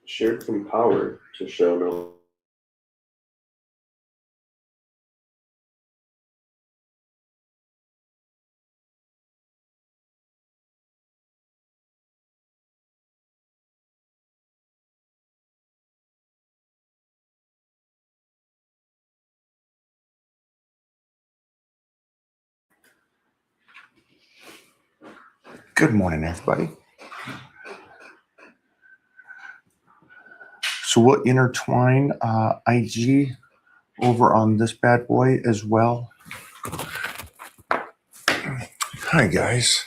Shared some power to show no. Good morning, everybody. So we'll intertwine IG over on this bad boy as well. Hi, guys.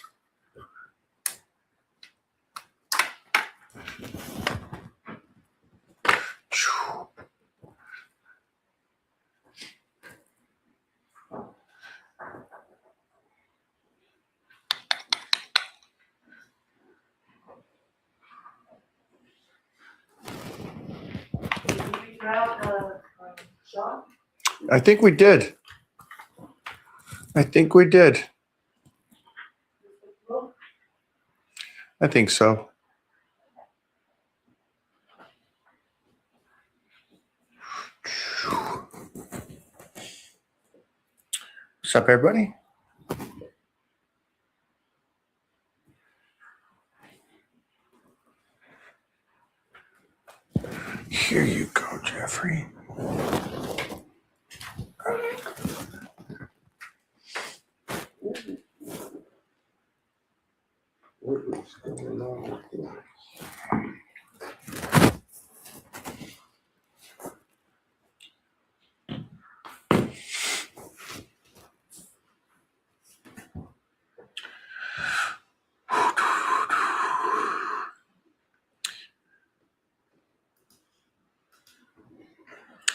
I think we did. I think so. What's up, everybody? Here you go, Jeffrey. What is going on with this?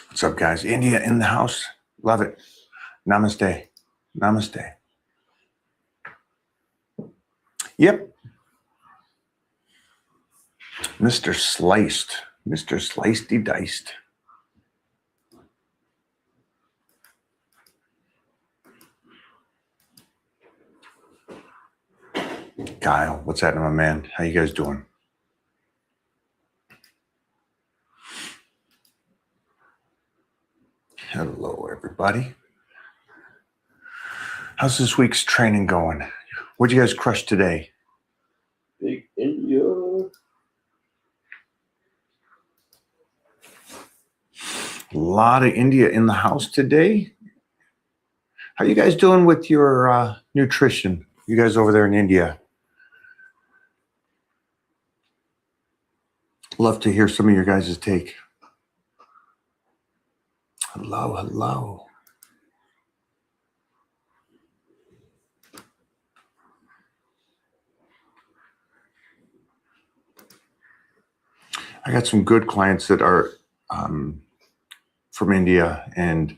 What's up, guys? India in the house. Love it. Namaste. Namaste. Yep. Mr. Sliced. Mr. Slicedy Diced. Kyle, what's happening, my man? How you guys doing? Hello, everybody. How's this week's training going? What'd you guys crush today? Big India. A lot of India in the house today. How you guys doing with your nutrition? You guys over there in India? Love to hear some of your guys' take. Hello, hello. I got some good clients that are from India, and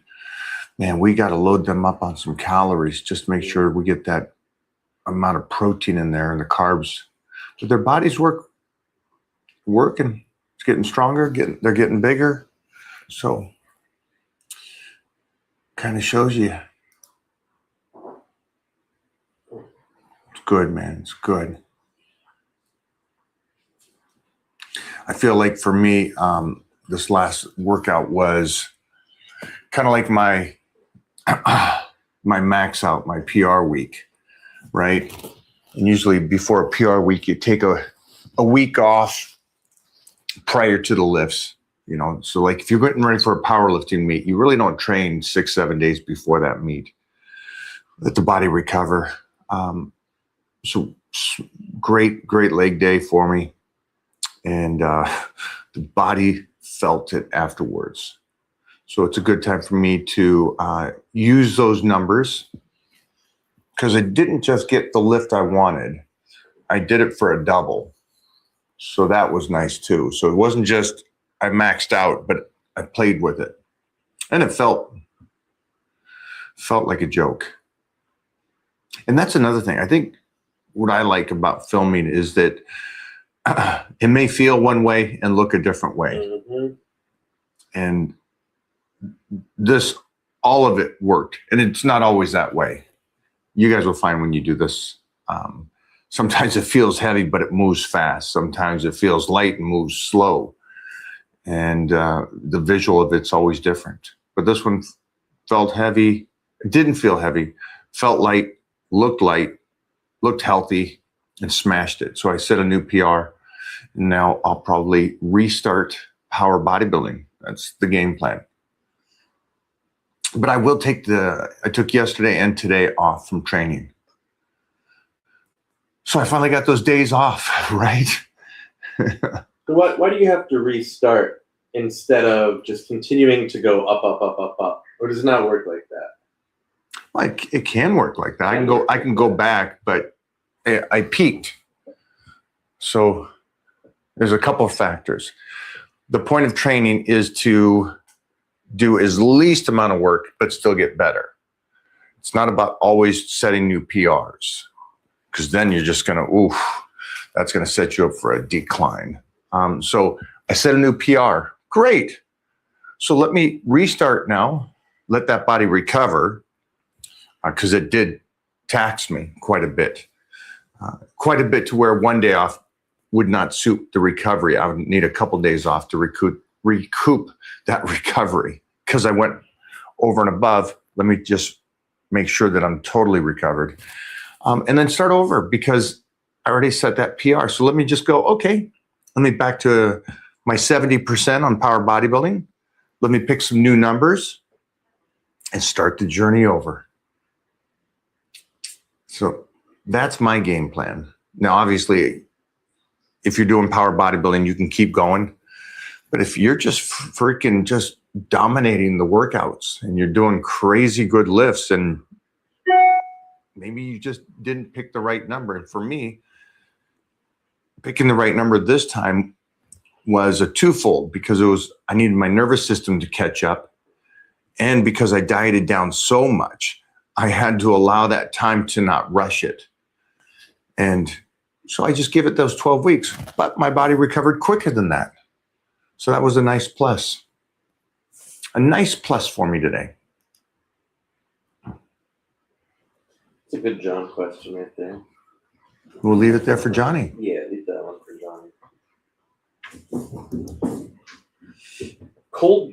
man, we got to load them up on some calories just to make sure we get that amount of protein in there and the carbs. But their bodies working. It's getting stronger. They're getting bigger. So, kind of shows you. It's good, man. It's good. I feel like for me, this last workout was kind of like my max out, my PR week, right? And usually before a PR week, you take a week off prior to the lifts, you know. So like if you're getting ready for a powerlifting meet, you really don't train 6-7 days before that meet. Let the body recover. So great leg day for me. And the body felt it afterwards. So it's a good time for me to use those numbers, because I didn't just get the lift I wanted. I did it for a double. So that was nice too. So it wasn't just I maxed out, but I played with it. And it felt like a joke. And that's another thing. I think what I like about filming is that it may feel one way and look a different way. Mm-hmm. And this all of it worked. And it's not always that way. You guys will find when you do this, sometimes it feels heavy, but it moves fast. Sometimes it feels light and moves slow. And the visual of it's always different. But this one felt heavy. It didn't feel heavy. Felt light, looked healthy, and smashed it. So I set a new PR. And now I'll probably restart power bodybuilding. That's the game plan. But I will I took yesterday and today off from training. So I finally got those days off, right? Why do you have to restart instead of just continuing to go up, up, up, up, up? Or does it not work like that? Like it can work like that. I can go back, but I peaked. So there's a couple of factors. The point of training is to do as least amount of work, but still get better. It's not about always setting new PRs, because then you're just that's going to set you up for a decline. So I set a new PR. Great. So let me restart now, let that body recover, because it did tax me quite a bit to where one day off would not suit the recovery. I would need a couple days off to recoup that recovery, because I went over and above. Let me just make sure that I'm totally recovered, and then start over, because I already set that PR. So let me just go, okay, let me back to my 70% on power bodybuilding. Let me pick some new numbers and start the journey over. So that's my game plan. Now, obviously, if you're doing power bodybuilding, you can keep going. But if you're just freaking just dominating the workouts and you're doing crazy good lifts, and maybe you just didn't pick the right number. And for me, picking the right number this time was a twofold, because I needed my nervous system to catch up. And because I dieted down so much, I had to allow that time to not rush it. And so I just give it those 12 weeks, but my body recovered quicker than that. So that was a nice plus. A nice plus for me today. It's a good John question right there. We'll leave it there for Johnny. Yeah, leave that one for Johnny.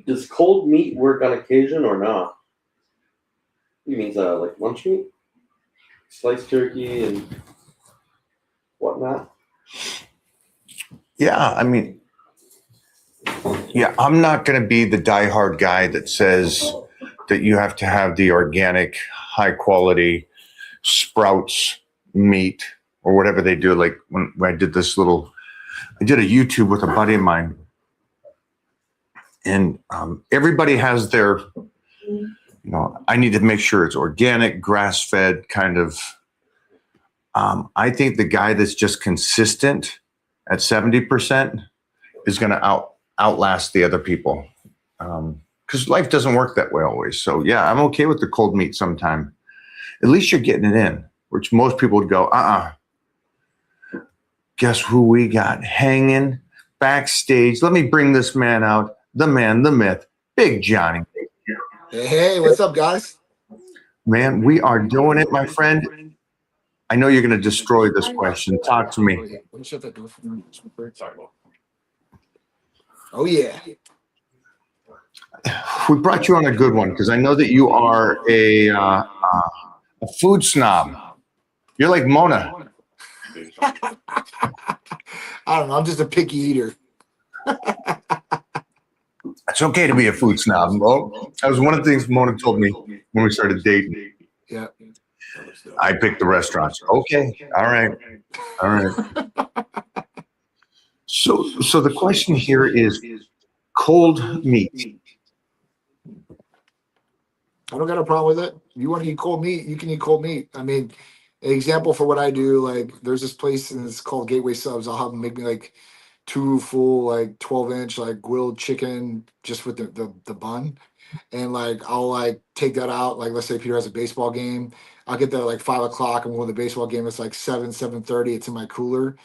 Does cold meat work on occasion or not? You mean like lunch meat? Sliced turkey and whatnot? Yeah, I mean, I'm not going to be the diehard guy that says that you have to have the organic, high quality Sprouts meat or whatever they do. Like when I did I did a YouTube with a buddy of mine, and everybody has their, I need to make sure it's organic, grass fed kind of. I think the guy that's just consistent at 70% is going to outlast the other people, because life doesn't work that way always. So yeah, I'm okay with the cold meat sometime. At least you're getting it in, which most people would go, Guess who we got hanging backstage? Let me bring this man out, the man, the myth, Big Johnny. Hey, what's up, guys? Man, we are doing it, my friend. I know you're going to destroy this question. Talk to me. Let me shut that door for me. Oh, yeah. We brought you on a good one, because I know that you are a food snob. You're like Mona. I don't know. I'm just a picky eater. It's okay to be a food snob. Well, that was one of the things Mona told me when we started dating. Yeah. I picked the restaurants. Okay. All right. So the question here is cold meat. I don't got a problem with it. You want to eat cold meat, you can eat cold meat. I mean, an example for what I do, like there's this place and it's called Gateway Subs. I'll have them make me like 2 full, like 12-inch, like grilled chicken just with the bun. And like, I'll like take that out. Like, let's say Peter has a baseball game. I'll get there at like 5 o'clock. I'm going to the baseball game. It's like 7:30. It's in my cooler.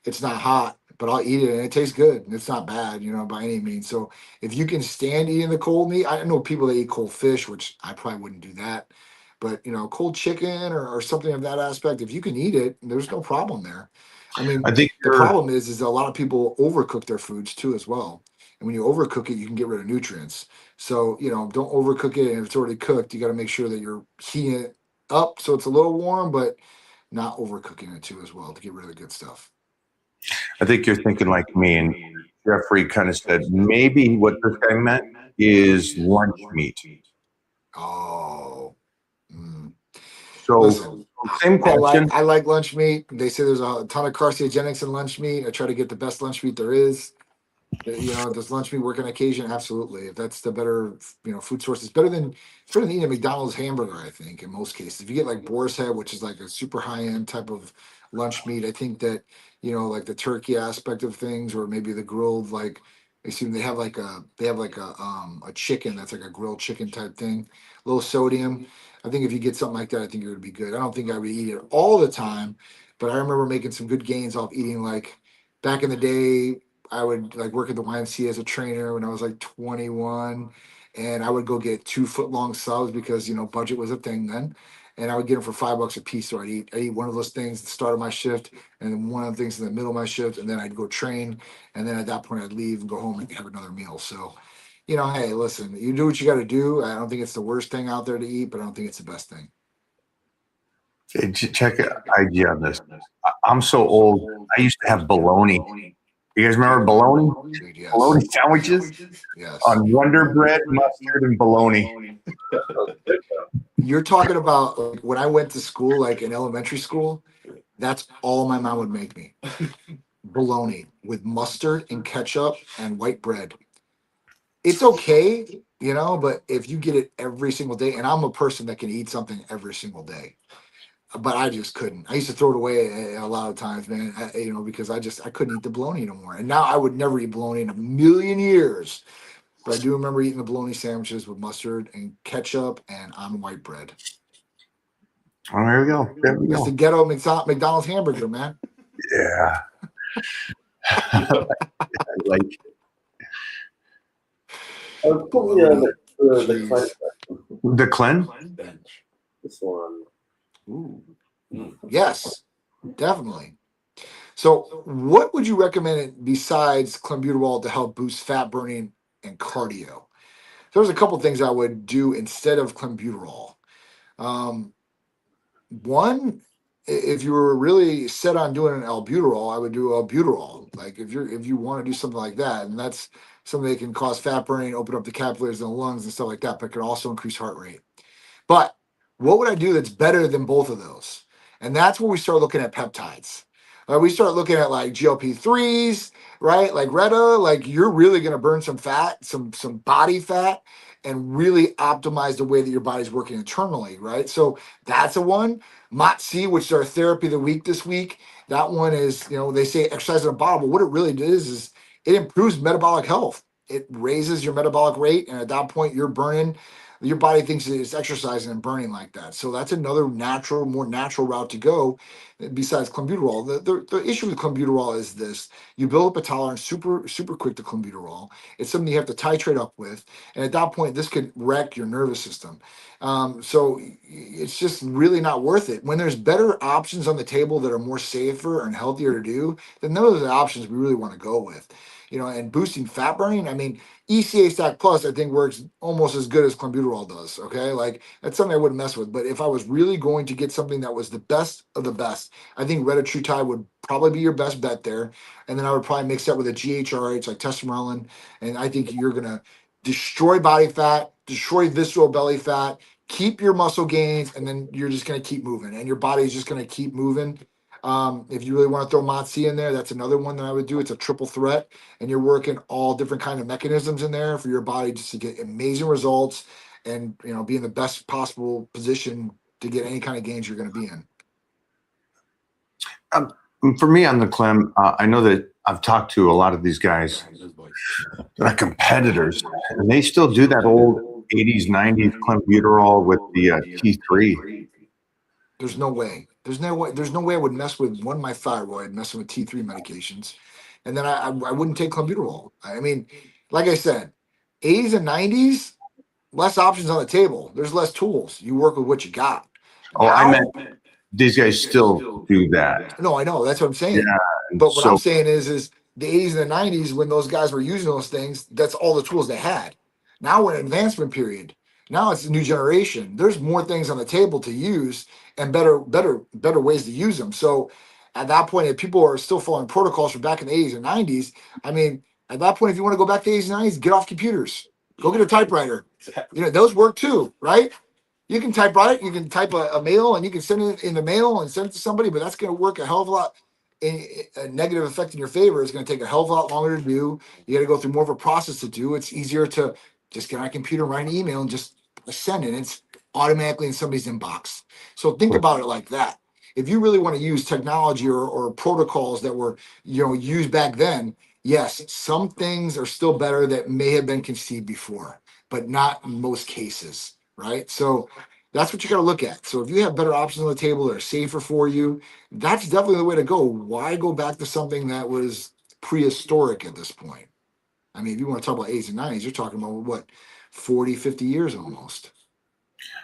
It's not hot. but I'll eat it and it tastes good. It's not bad, by any means. So if you can stand eating the cold meat, I know people that eat cold fish, which I probably wouldn't do that. But cold chicken or something of that aspect, if you can eat it, there's no problem there. I mean, I think the problem is a lot of people overcook their foods too as well. And when you overcook it, you can get rid of nutrients. So, don't overcook it. And if it's already cooked, you got to make sure that you're heating it up so it's a little warm, but not overcooking it too as well to get rid of the good stuff. I think you're thinking like me, and Jeffrey kind of said maybe what this guy meant is lunch meat. Oh. Mm. So Listen, same question. I like lunch meat. They say there's a ton of carcinogenics in lunch meat. I try to get the best lunch meat there is. Does lunch meat work on occasion? Absolutely. If that's the better, food source, it's better than eating a McDonald's hamburger, I think, in most cases. If you get like boar's head, which is like a super high end type of lunch meat, I think that, like the turkey aspect of things, or maybe the grilled, like they have like a chicken that's like a grilled chicken type thing, low sodium. I think if you get something like that, I think it would be good. I don't think I would eat it all the time, but I remember making some good gains off eating like back in the day. I would like work at the YMCA as a trainer when I was like 21, and I would go get 2 foot long subs because budget was a thing then, and I would get them for $5 a piece. So I'd eat one of those things at the start of my shift, and then one of the things in the middle of my shift, and then I'd go train, and then at that point I'd leave and go home and have another meal. So, hey, listen, you do what you got to do. I don't think it's the worst thing out there to eat, but I don't think it's the best thing. Hey, check IG on this. I'm so old. I used to have bologna. You guys remember bologna? Dude, yes. Bologna sandwiches Yes. on Wonder Bread, mustard, and bologna. You're talking about like, when I went to school, like in elementary school, that's all my mom would make me. Bologna with mustard and ketchup and white bread. It's okay, but if you get it every single day, and I'm a person that can eat something every single day, but I just couldn't. I used to throw it away a lot of times, man. Because I couldn't eat the bologna no more. And now I would never eat bologna in a million years. But I do remember eating the bologna sandwiches with mustard and ketchup and on white bread. Oh, there we go. There we That's go. the ghetto McDonald's hamburger, man. Yeah. I like. The Clen? Bench. This one. Ooh. Yes, definitely. So, what would you recommend besides clenbuterol to help boost fat burning and cardio? There's a couple things I would do instead of clenbuterol. One, if you were really set on doing an albuterol, I would do albuterol. Like if you want to do something like that, and that's something that can cause fat burning, open up the capillaries in the lungs and stuff like that, but can also increase heart rate. But what would I do that's better than both of those? And that's where we start looking at peptides. We start looking at like GLP-3s, right? Like Retta, like you're really going to burn some fat, some body fat, and really optimize the way that your body's working internally, right? So that's a one. MOTS-c, which is our therapy of the week this week. That one is, they say exercise in a bottle, but what it really does is it improves metabolic health. It raises your metabolic rate, and at that point, you're burning. Your body thinks it's exercising and burning like that. So that's another more natural route to go besides clenbuterol. The issue with clenbuterol is this. You build up a tolerance super, super quick to clenbuterol. It's something you have to titrate up with. And at that point, this could wreck your nervous system. So it's just really not worth it. When there's better options on the table that are more safer and healthier to do, then those are the options we really want to go with. And boosting fat burning, I mean, ECA Stack Plus, I think works almost as good as clenbuterol does. Okay, like that's something I wouldn't mess with. But if I was really going to get something that was the best of the best, I think retatrutide would probably be your best bet there. And then I would probably mix that with a GHRH like testosterone, and I think you're gonna destroy body fat, destroy visceral belly fat, keep your muscle gains, and then you're just gonna keep moving, and your body is just gonna keep moving. If you really want to throw MOTS-c in there, that's another one that I would do. It's a triple threat, and you're working all different kind of mechanisms in there for your body just to get amazing results and be in the best possible position to get any kind of gains you're going to be in. For me on the Clem, I know that I've talked to a lot of these guys that are competitors, and they still do that old 80s, 90s clenbuterol with the T3. There's no way. There's no way I would mess with my thyroid, messing with T3 medications. and then I wouldn't take clenbuterol. I mean, like I said, 80s and 90s, less options on the table. There's less tools. You work with what you got. Oh, I Now, meant these guys still do that. no, I know that's what I'm saying. Yeah. But what So I'm saying is the 80s and the 90s, when those guys were using those things, that's all the tools they had. Now we're in an advancement period. Now it's a new generation. There's more things on the table to use and better ways to use them. So at that point, if people are still following protocols from back in the 80s and 90s, I mean, at that point, if you want to go back to the 80s and 90s, get off computers. Go get a typewriter. You know, those work too, right? You can type a mail and you can send it in the mail and send it to somebody, but that's going to work a hell of a lot. A negative effect in your favor is going to take a hell of a lot longer to do. You got to go through more of a process to do. It's easier to just get on a computer, write an email, and just send it. It's automatically in somebody's inbox. So think about it like that. If you really want to use technology or protocols that were used back then, yes, some things are still better that may have been conceived before, but not in most cases, right? So that's what you got to look at. So if you have better options on the table that are safer for you, that's definitely the way to go. Why go back to something that was prehistoric at this point? I mean, if you want to talk about 80s and 90s, you're talking about what, 40, 50 years almost.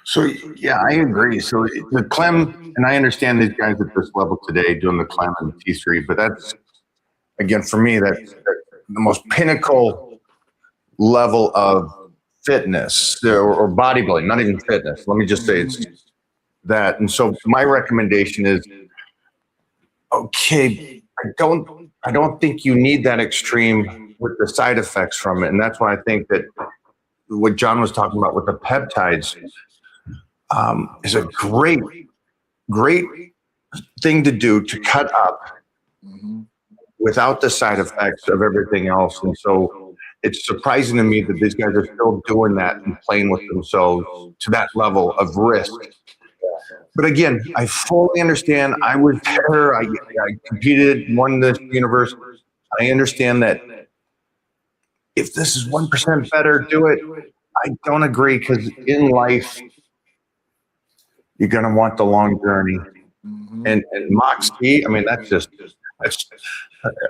So yeah, I agree. So the Clem, and I understand these guys at this level today doing the Clem and the T3, but that's, again, for me, that's the most pinnacle level of fitness or bodybuilding, not even fitness. Let me just say it's that. And so my recommendation is, okay, I don't think you need that extreme with the side effects from it. And that's why I think that what John was talking about with the peptides is a great thing to do to cut up without the side effects of everything else. And so it's surprising to me that these guys are still doing that and playing with themselves to that level of risk. But again, I fully understand. I was there. I competed, won this universe. I understand that if this is 1% better, do it. I don't agree, because in life, you're going to want the long journey. And Moxie, I mean, that's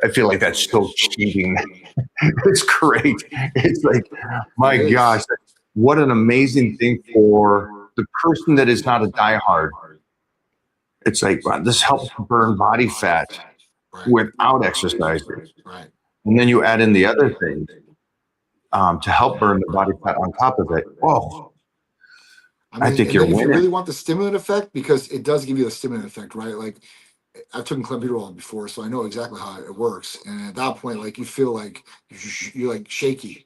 I feel like that's still cheating. It's great. It's like, my gosh, what an amazing thing for the person that is not a diehard. It's like, wow, this helps burn body fat without exercising. And then you add in the other things to help burn the body fat on top of it. Whoa. I think you're winning. If you really want the stimulant effect, because it does give you a stimulant effect, right? Like, I've taken clenbuterol before, so I know exactly how it works. And at that point, like, you feel like you're like shaky.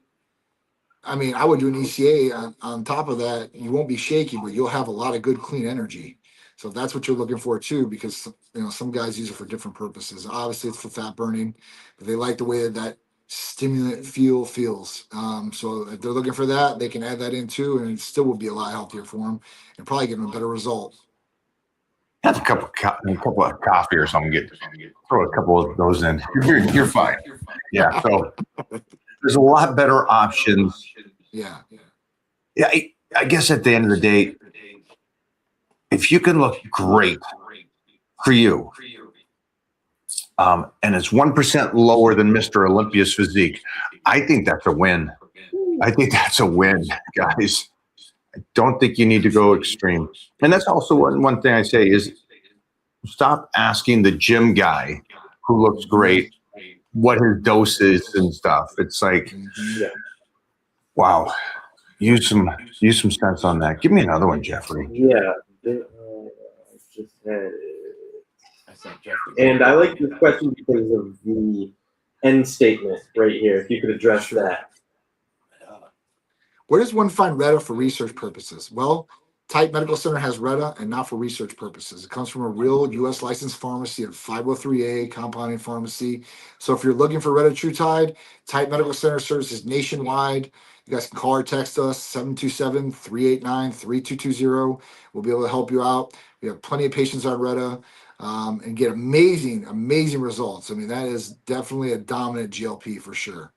I mean, I would do an ECA on top of that. You won't be shaky, but you'll have a lot of good, clean energy. So that's what you're looking for too, because some guys use it for different purposes. Obviously, it's for fat burning, but they like the way that stimulant feels. So if they're looking for that, they can add that in too, and it still will be a lot healthier for them and probably give them a better result. Have a cup of coffee or something. Throw a couple of those in. You're fine. Yeah. So there's a lot better options. Yeah. I guess at the end of the day, if you can look great for you, and it's 1% lower than Mr. Olympia's physique, I think that's a win. I think that's a win, guys. I don't think you need to go extreme. And that's also one thing I say is, stop asking the gym guy who looks great what his dose is and stuff. It's like, wow, use some sense on that. Give me another one, Jeffrey. Yeah. And I like this question because of the end statement right here. If you could address that. Where does one find Retta for research purposes? Well, Type Medical Center has Retta, and not for research purposes. It comes from a real U.S. licensed pharmacy, a 503A compounding pharmacy. So if you're looking for Retatrutide, Type Medical Center services nationwide. You guys can call or text us, 727-389-3220. We'll be able to help you out. We have plenty of patients on Retta and get amazing results. I mean, that is definitely a dominant GLP for sure.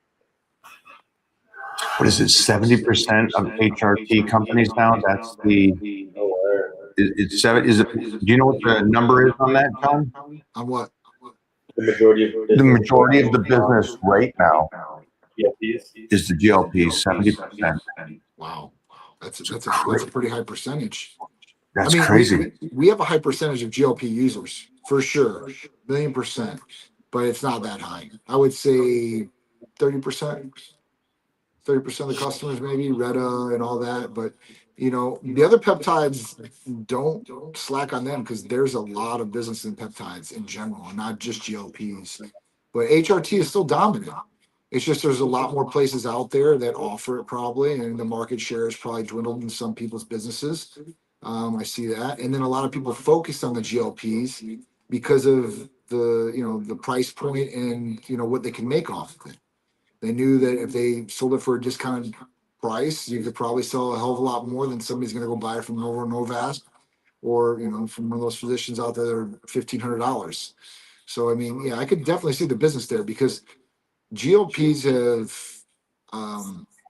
What is it? 70% of HRT companies now. That's the. It's 7. Is it? Do you know what the number is on that, John? On what? The majority of The majority of the business right now GLPs. is the GLPs, 70%. Wow, that's a pretty high percentage. That's I mean, crazy. we have a high percentage of GLP users for sure, 1,000,000%, but it's not that high. I would say 30%. 30% of the customers, maybe Retta and all that. But the other peptides, don't slack on them because there's a lot of business in peptides in general, and not just GLPs. But HRT is still dominant. It's just there's a lot more places out there that offer it probably, and the market share is probably dwindled in some people's businesses. I see that, and then a lot of people focused on the GLPs because of the price point and what they can make off of it. They knew that if they sold it for a discounted price, you could probably sell a hell of a lot more than somebody's going to go buy it from Novo Nordisk or from one of those physicians out there that are $1,500. So I mean, yeah, I could definitely see the business there because GLPs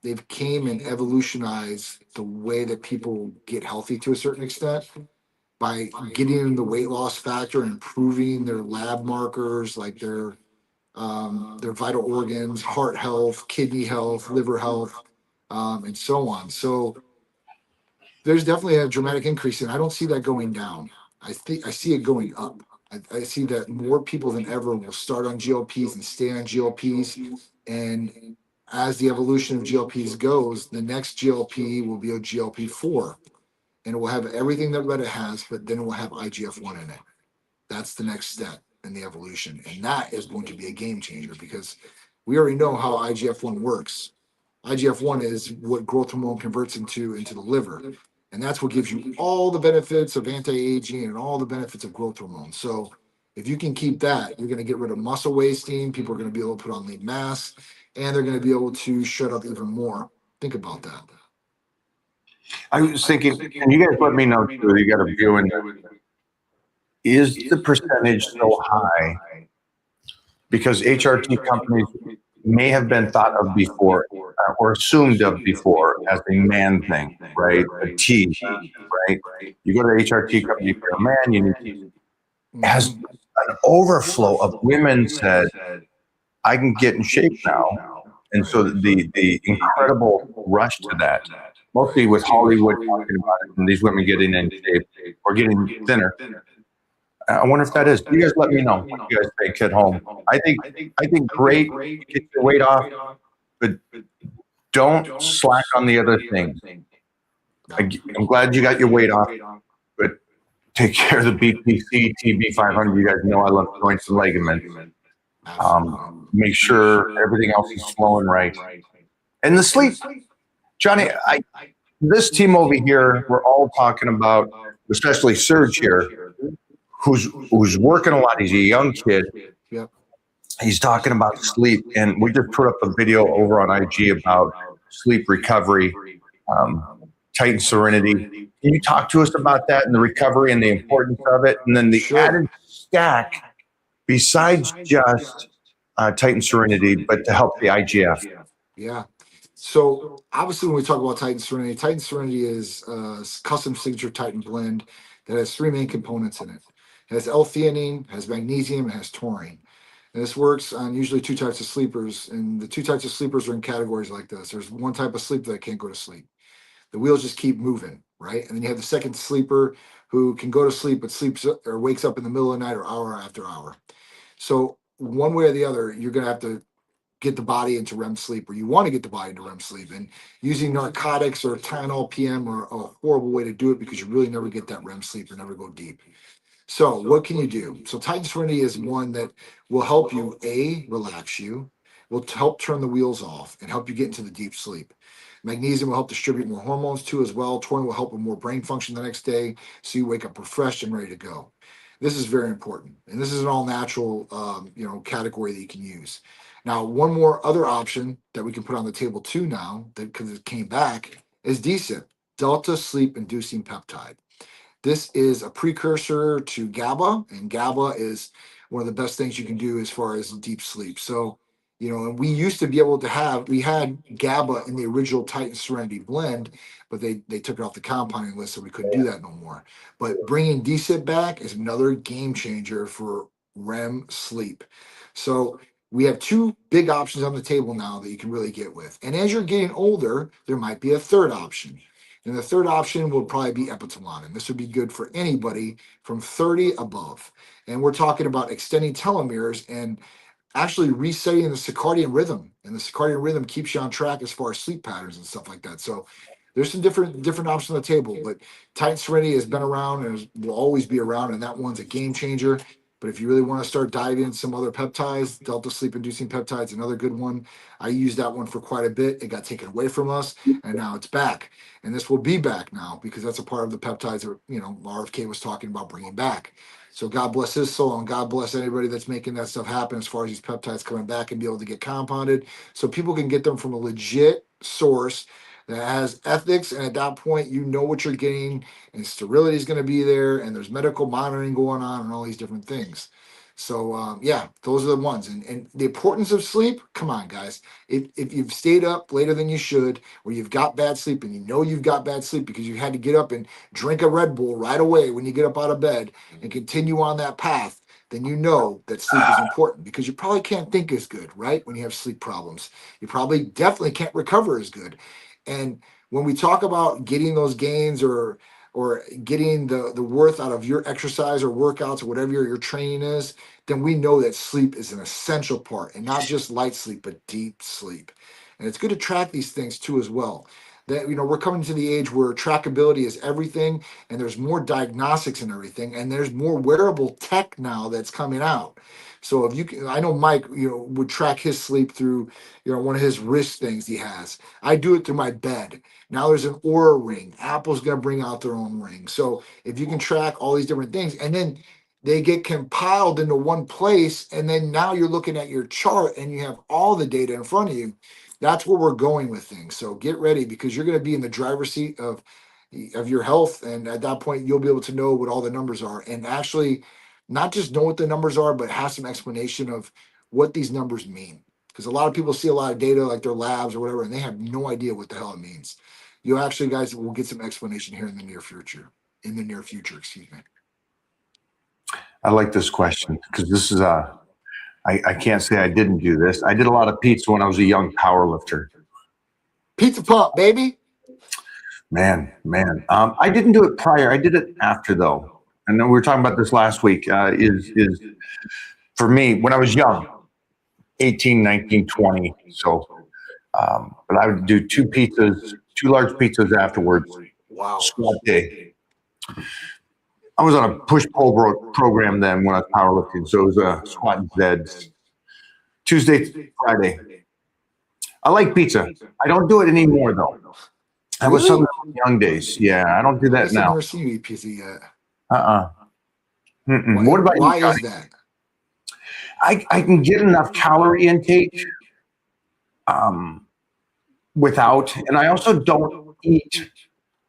they've came and evolutionized the way that people get healthy to a certain extent by getting in the weight loss factor and improving their lab markers like their vital organs, heart health, kidney health, liver health, and so on. So there's definitely a dramatic increase, and I don't see that going down. I see it going up. I see that more people than ever will start on GLPs and stay on GLPs. And as the evolution of GLPs goes, the next GLP will be a GLP-4, and it will have everything that Reddit has, but then it will have IGF-1 in it. That's the next step in the evolution. And that is going to be a game changer because we already know how IGF-1 works. IGF-1 is what growth hormone converts into the liver. And that's what gives you all the benefits of anti-aging and all the benefits of growth hormone. So if you can keep that, you're going to get rid of muscle wasting. People are going to be able to put on lean mass, and they're going to be able to shut up even more. Think about that. I was thinking, and you guys let me know too, you got a view in there. Is the percentage so high because HRT companies may have been thought of before or assumed of before as a man thing, right? A T, right? You go to HRT company, if you're a man, you need has an overflow of women said, I can get in shape now. And so the incredible rush to that, mostly with Hollywood talking about it and these women getting in shape or getting thinner. I wonder if that is. You guys let me know what you guys think at home. I think great, get your weight off, but don't slack on the other things. I'm glad you got your weight off, but take care of the BPC, TB500. You guys know I love joints and ligaments. Make sure everything else is flowing right. And the sleep, Johnny, this team over here, we're all talking about, especially Serge here, who's working a lot. He's a young kid. Yep. He's talking about sleep, and we just put up a video over on IG about sleep recovery, Titan Serenity. Can you talk to us about that and the recovery and the importance of it, and then the added stack besides just Titan Serenity, but to help the IGF? Yeah. So obviously, when we talk about Titan Serenity is a custom signature Titan blend that has three main components in it. It has L-theanine, has magnesium, and has taurine. And this works on usually two types of sleepers. And the two types of sleepers are in categories like this. There's one type of sleep that can't go to sleep. The wheels just keep moving, right? And then you have the second sleeper who can go to sleep, but sleeps or wakes up in the middle of the night or hour after hour. So one way or the other, you're going to have to get the body into REM sleep, or you want to get the body into REM sleep. And using narcotics or Tylenol PM are a horrible way to do it because you really never get that REM sleep or never go deep. So what can you do? So Titan Serenity is one that will help you, relax you, will help turn the wheels off and help you get into the deep sleep. Magnesium will help distribute more hormones too as well. Taurine will help with more brain function the next day, so you wake up refreshed and ready to go. This is very important, and this is an all natural, category that you can use. Now, one more other option that we can put on the table too now, because it came back, is DSIP, Delta Sleep Inducing Peptide. This is a precursor to GABA, and GABA is one of the best things you can do as far as deep sleep. So, and we used to be able to we had GABA in the original Titan Serenity blend, but they took it off the compounding list, so we couldn't do that no more. But bringing DSIP back is another game changer for REM sleep. So we have two big options on the table now that you can really get with. And as you're getting older, there might be a third option. And the third option will probably be Epitolon. And this would be good for anybody from 30 above. And we're talking about extending telomeres and actually resetting the circadian rhythm. And the circadian rhythm keeps you on track as far as sleep patterns and stuff like that. So there's some different options on the table, but Titan Serenity has been around and will always be around, and that one's a game changer. But if you really want to start diving into some other peptides, Delta sleep inducing peptides, another good one. I used that one for quite a bit. It got taken away from us, and now it's back. And this will be back now because that's a part of the peptides that RFK was talking about bringing back. So God bless his soul, and God bless anybody that's making that stuff happen as far as these peptides coming back and be able to get compounded, so people can get them from a legit source that has ethics. And at that point, you know what you're getting, and sterility is going to be there, and there's medical monitoring going on, and all these different things. So yeah, those are the ones. And the importance of sleep. Come on, guys. If you've stayed up later than you should, or you've got bad sleep, and you know you've got bad sleep because you had to get up and drink a Red Bull right away when you get up out of bed and continue on that path, then you know that sleep is important, because you probably can't think as good, right? When you have sleep problems, you probably definitely can't recover as good. And when we talk about getting those gains or getting the worth out of your exercise or workouts or whatever your training is, then we know that sleep is an essential part, and not just light sleep, but deep sleep. And it's good to track these things too as well. That we're coming to the age where trackability is everything, and there's more diagnostics and everything, and there's more wearable tech now that's coming out. So if you can, I know Mike, would track his sleep through, one of his wrist things he has. I do it through my bed. Now there's an Aura ring. Apple's going to bring out their own ring. So if you can track all these different things, and then they get compiled into one place, and then now you're looking at your chart and you have all the data in front of you. That's where we're going with things. So get ready, because you're going to be in the driver's seat of your health. And at that point, you'll be able to know what all the numbers are, and actually not just know what the numbers are, but have some explanation of what these numbers mean. Because a lot of people see a lot of data, like their labs or whatever, and they have no idea what the hell it means. You actually, guys, will get some explanation here in the near future. Excuse me. I like this question because this is I can't say I didn't do this. I did a lot of pizza when I was a young power lifter. Pizza pump, baby. Man. I didn't do it prior. I did it after, though. And then we were talking about this last week, is for me, when I was young, 18, 19, 20. So, but I would do two large pizzas afterwards. Wow. Squat day. I was on a push-pull program then when I was powerlifting. So it was a squat and Zeds. Tuesday, Friday. I like pizza. I don't do it anymore, though. That was some young days. Yeah, I don't do that now. I've never seen you eat pizza yet. What about why you guys? Is that? I can get enough calorie intake without, and I also don't eat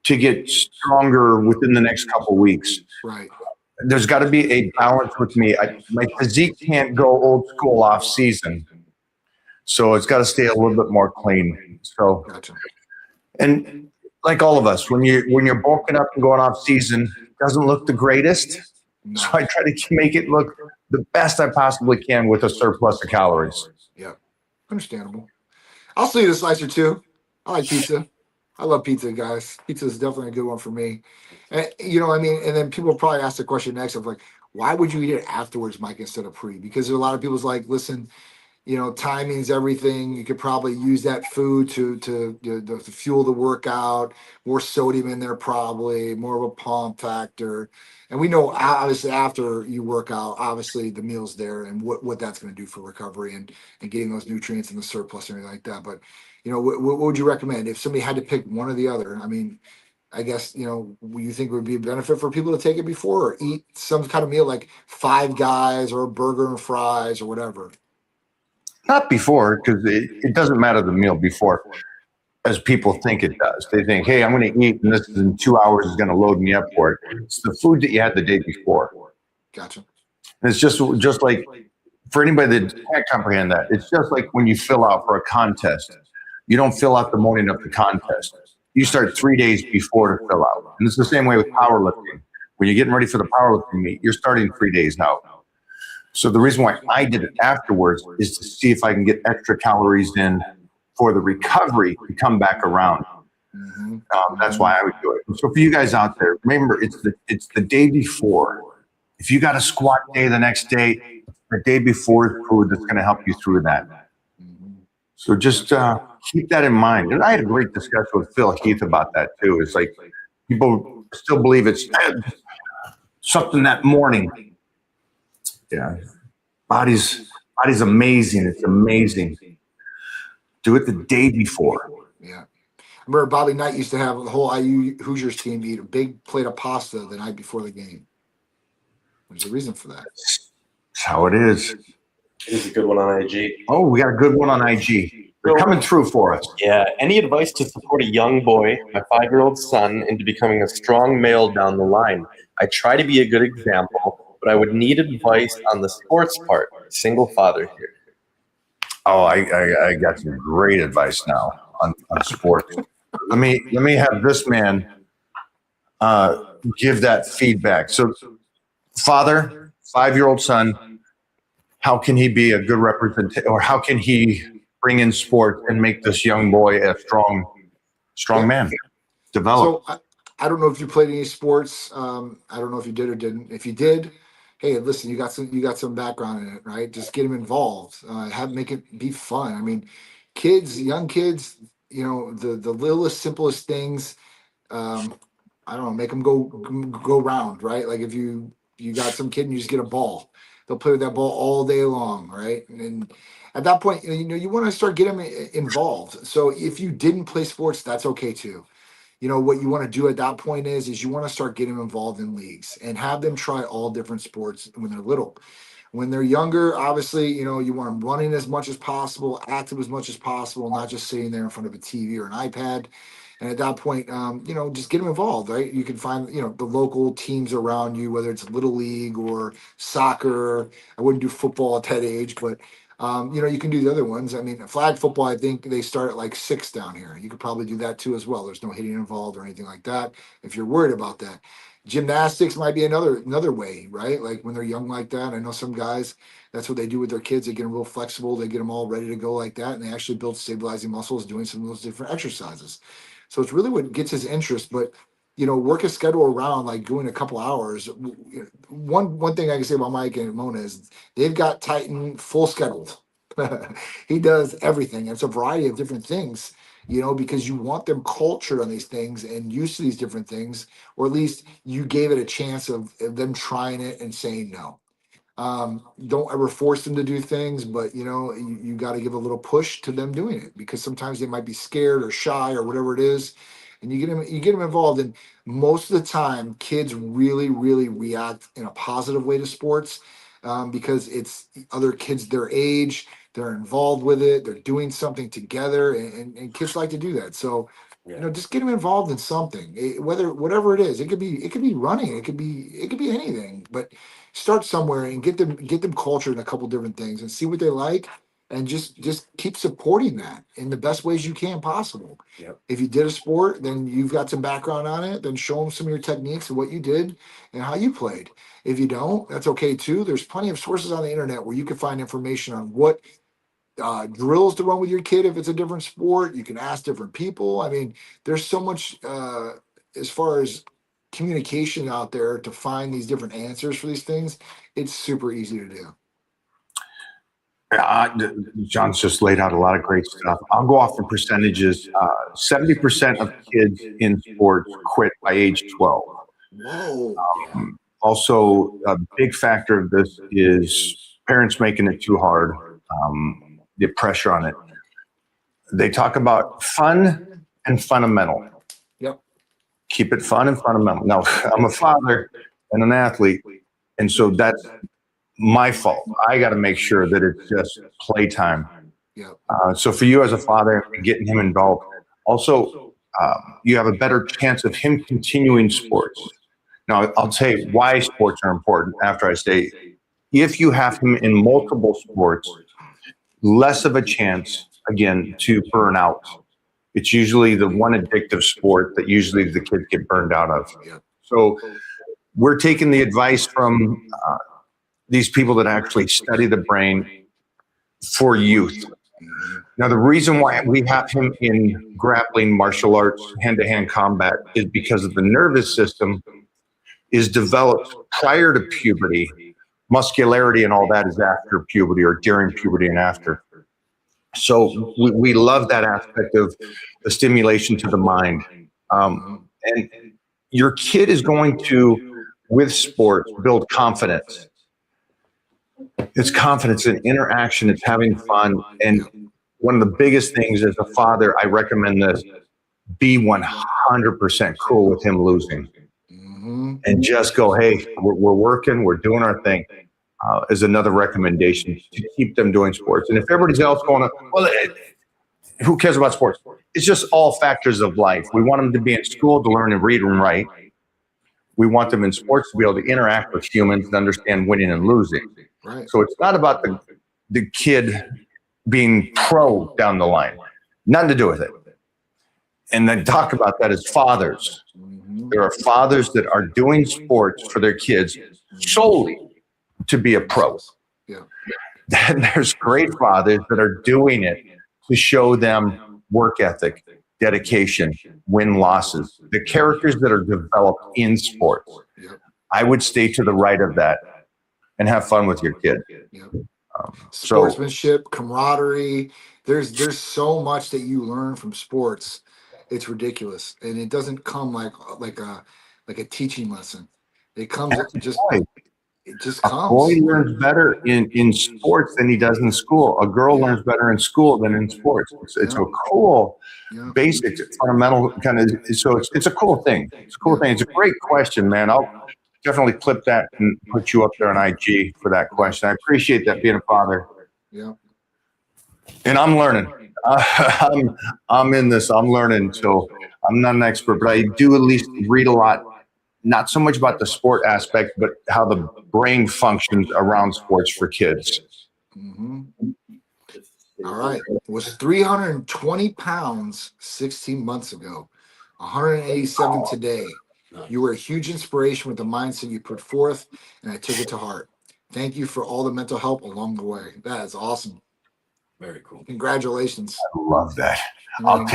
to get stronger within the next couple weeks. Right. There's got to be a balance with me. My physique can't go old school off season, so it's got to stay a little bit more clean. So, Gotcha. And like all of us, when you're bulking up and going off season, it doesn't look the greatest. No. So I try to make it look the best I possibly can with a surplus of calories. Yeah, understandable. I'll still eat a slice or two. I like pizza. I love pizza, guys. Pizza is definitely a good one for me. And and then people probably ask the question next of like, why would you eat it afterwards, Mike, instead of pre? Because there's a lot of people's like, listen, timing's everything. You could probably use that food to fuel the workout. More sodium in there, probably more of a pump factor. And we know obviously after you work out, obviously the meal's there and what that's going to do for recovery and getting those nutrients in the surplus and everything like that. But what would you recommend if somebody had to pick one or the other? I mean, I guess, you think it would be a benefit for people to take it before or eat some kind of meal like Five Guys or a burger and fries or whatever? Not before, because it doesn't matter the meal before, as people think it does. They think, hey, I'm going to eat, and this is in 2 hours is going to load me up for it. It's the food that you had the day before. Gotcha. And it's just like, for anybody that can't comprehend that, it's just like when you fill out for a contest. You don't fill out the morning of the contest. You start 3 days before to fill out. And it's the same way with powerlifting. When you're getting ready for the powerlifting meet, you're starting 3 days out. So the reason why I did it afterwards is to see if I can get extra calories in for the recovery to come back around. That's why I would do it. So for you guys out there, remember it's the day before. If you got a squat day the next day, the day before food that's going to help you through that. So just keep that in mind. And I had a great discussion with Phil Heath about that too. It's like people still believe it's something that morning. Yeah, body's amazing. It's amazing. Do it the day before. Yeah. I remember Bobby Knight used to have the whole IU Hoosiers team eat a big plate of pasta the night before the game. There's a reason for that. That's how it is. Here's a good one on IG. Oh, we got a good one on IG. They're coming through for us. Yeah. Any advice to support a young boy, my 5-year-old son, into becoming a strong male down the line? I try to be a good example, but I would need advice on the sports part. Single father here. Oh, I got some great advice now on sports. Let me have this man give that feedback. So, father, 5-year-old son, how can he be a good representative, or how can he bring in sports and make this young boy a strong man? Develop. So I don't know if you played any sports. I don't know if you did or didn't. If you did, hey, listen, you got some background in it, right? Just get them involved. Make it be fun. I mean, young kids, the littlest, simplest things. I don't know, make them go round, right? Like if you got some kid and you just get a ball, they'll play with that ball all day long, right? And at that point, you want to start getting them involved. So if you didn't play sports, that's okay too. What you want to do at that point is you want to start getting them involved in leagues and have them try all different sports when they're little. When they're younger, obviously, you want them running as much as possible, active as much as possible, not just sitting there in front of a TV or an iPad. And at that point, just get them involved, right? You can find, the local teams around you, whether it's Little League or soccer. I wouldn't do football at that age, but you can do the other ones. I mean, flag football, I think they start at like 6 down here. You could probably do that too as well. There's no hitting involved or anything like that if you're worried about that. Gymnastics might be another way, right? Like when they're young like that. I know some guys, that's what they do with their kids. They get them real flexible. They get them all ready to go like that. And they actually build stabilizing muscles doing some of those different exercises. So it's really what gets his interest. But work a schedule around like going a couple hours. One thing I can say about Mike and Mona is they've got Titan full scheduled. He does everything. It's a variety of different things, because you want them cultured on these things and used to these different things, or at least you gave it a chance of them trying it and saying no. Don't ever force them to do things, but you got to give a little push to them doing it, because sometimes they might be scared or shy or whatever it is. And you get them involved, and most of the time, kids really, really react in a positive way to sports because it's other kids their age. They're involved with it. They're doing something together, and kids like to do that. So, just get them involved in something, whatever it is. It could be running. It could be anything. But start somewhere and get them cultured in a couple different things and see what they like. And just keep supporting that in the best ways you can possible. Yep. If you did a sport, then you've got some background on it, then show them some of your techniques and what you did and how you played. If you don't, that's okay too. There's plenty of sources on the internet where you can find information on what drills to run with your kid if it's a different sport. You can ask different people. I mean, there's so much as far as communication out there to find these different answers for these things. It's super easy to do. John's just laid out a lot of great stuff. I'll go off the percentages. 70% of kids in sports quit by age 12. Whoa. Also, a big factor of this is parents making it too hard, the pressure on it. They talk about fun and fundamental. Yep. Keep it fun and fundamental. Now, I'm a father and an athlete, and so that's my fault. I got to make sure that it's just playtime. Yeah. So for you as a father, getting him involved, also you have a better chance of him continuing sports. Now, I'll tell you why sports are important after I say, if you have him in multiple sports, less of a chance, again, to burn out. It's usually the one addictive sport that usually the kids get burned out of. Yeah. So we're taking the advice from these people that actually study the brain for youth. Mhm. Now, the reason why we have him in grappling, martial arts, hand-to-hand combat is because of the nervous system is developed prior to puberty. Muscularity and all that is after puberty or during puberty and after. So we love that aspect of the stimulation to the mind. And your kid is going to, with sports, build confidence. It's confidence and interaction. It's having fun. And one of the biggest things as a father, I recommend this: be 100% cool with him losing, and just go, hey, we're working, we're doing our thing. Is another recommendation to keep them doing sports. And if everybody else going, well, who cares about sports? It's just all factors of life. We want them to be in school to learn and read and write. We want them in sports to be able to interact with humans and understand winning and losing. Right. So it's not about the kid being pro down the line. Nothing to do with it. And then talk about that as fathers. There are fathers that are doing sports for their kids solely to be a pro. Yeah. And there's great fathers that are doing it to show them work ethic, dedication, win losses, the characters that are developed in sports. Yep. I would stay to the right of that and have fun with your kid. Yep. So Sportsmanship, camaraderie. There's so much that you learn from sports. It's ridiculous, and it doesn't come like a teaching lesson. It comes just it just a comes. boy learns better in sports than he does in school. A girl learns better in school than in sports. It's a cool, basic, fundamental kind of. So it's a cool thing. It's a cool thing. It's a great question, man. I'll definitely clip that and put you up there on IG for that question. I appreciate that, being a father. Yeah. And I'm learning. I'm in this. I'm learning. So I'm not an expert, but I do at least read a lot. Not so much about the sport aspect, but how the brain functions around sports for kids. All right. It was 320 pounds 16 months ago, 187 today. You were a huge inspiration with the mindset you put forth, and I took it to heart. Thank you for all the mental help along the way. That is awesome. Very cool. Congratulations. I love that. I'll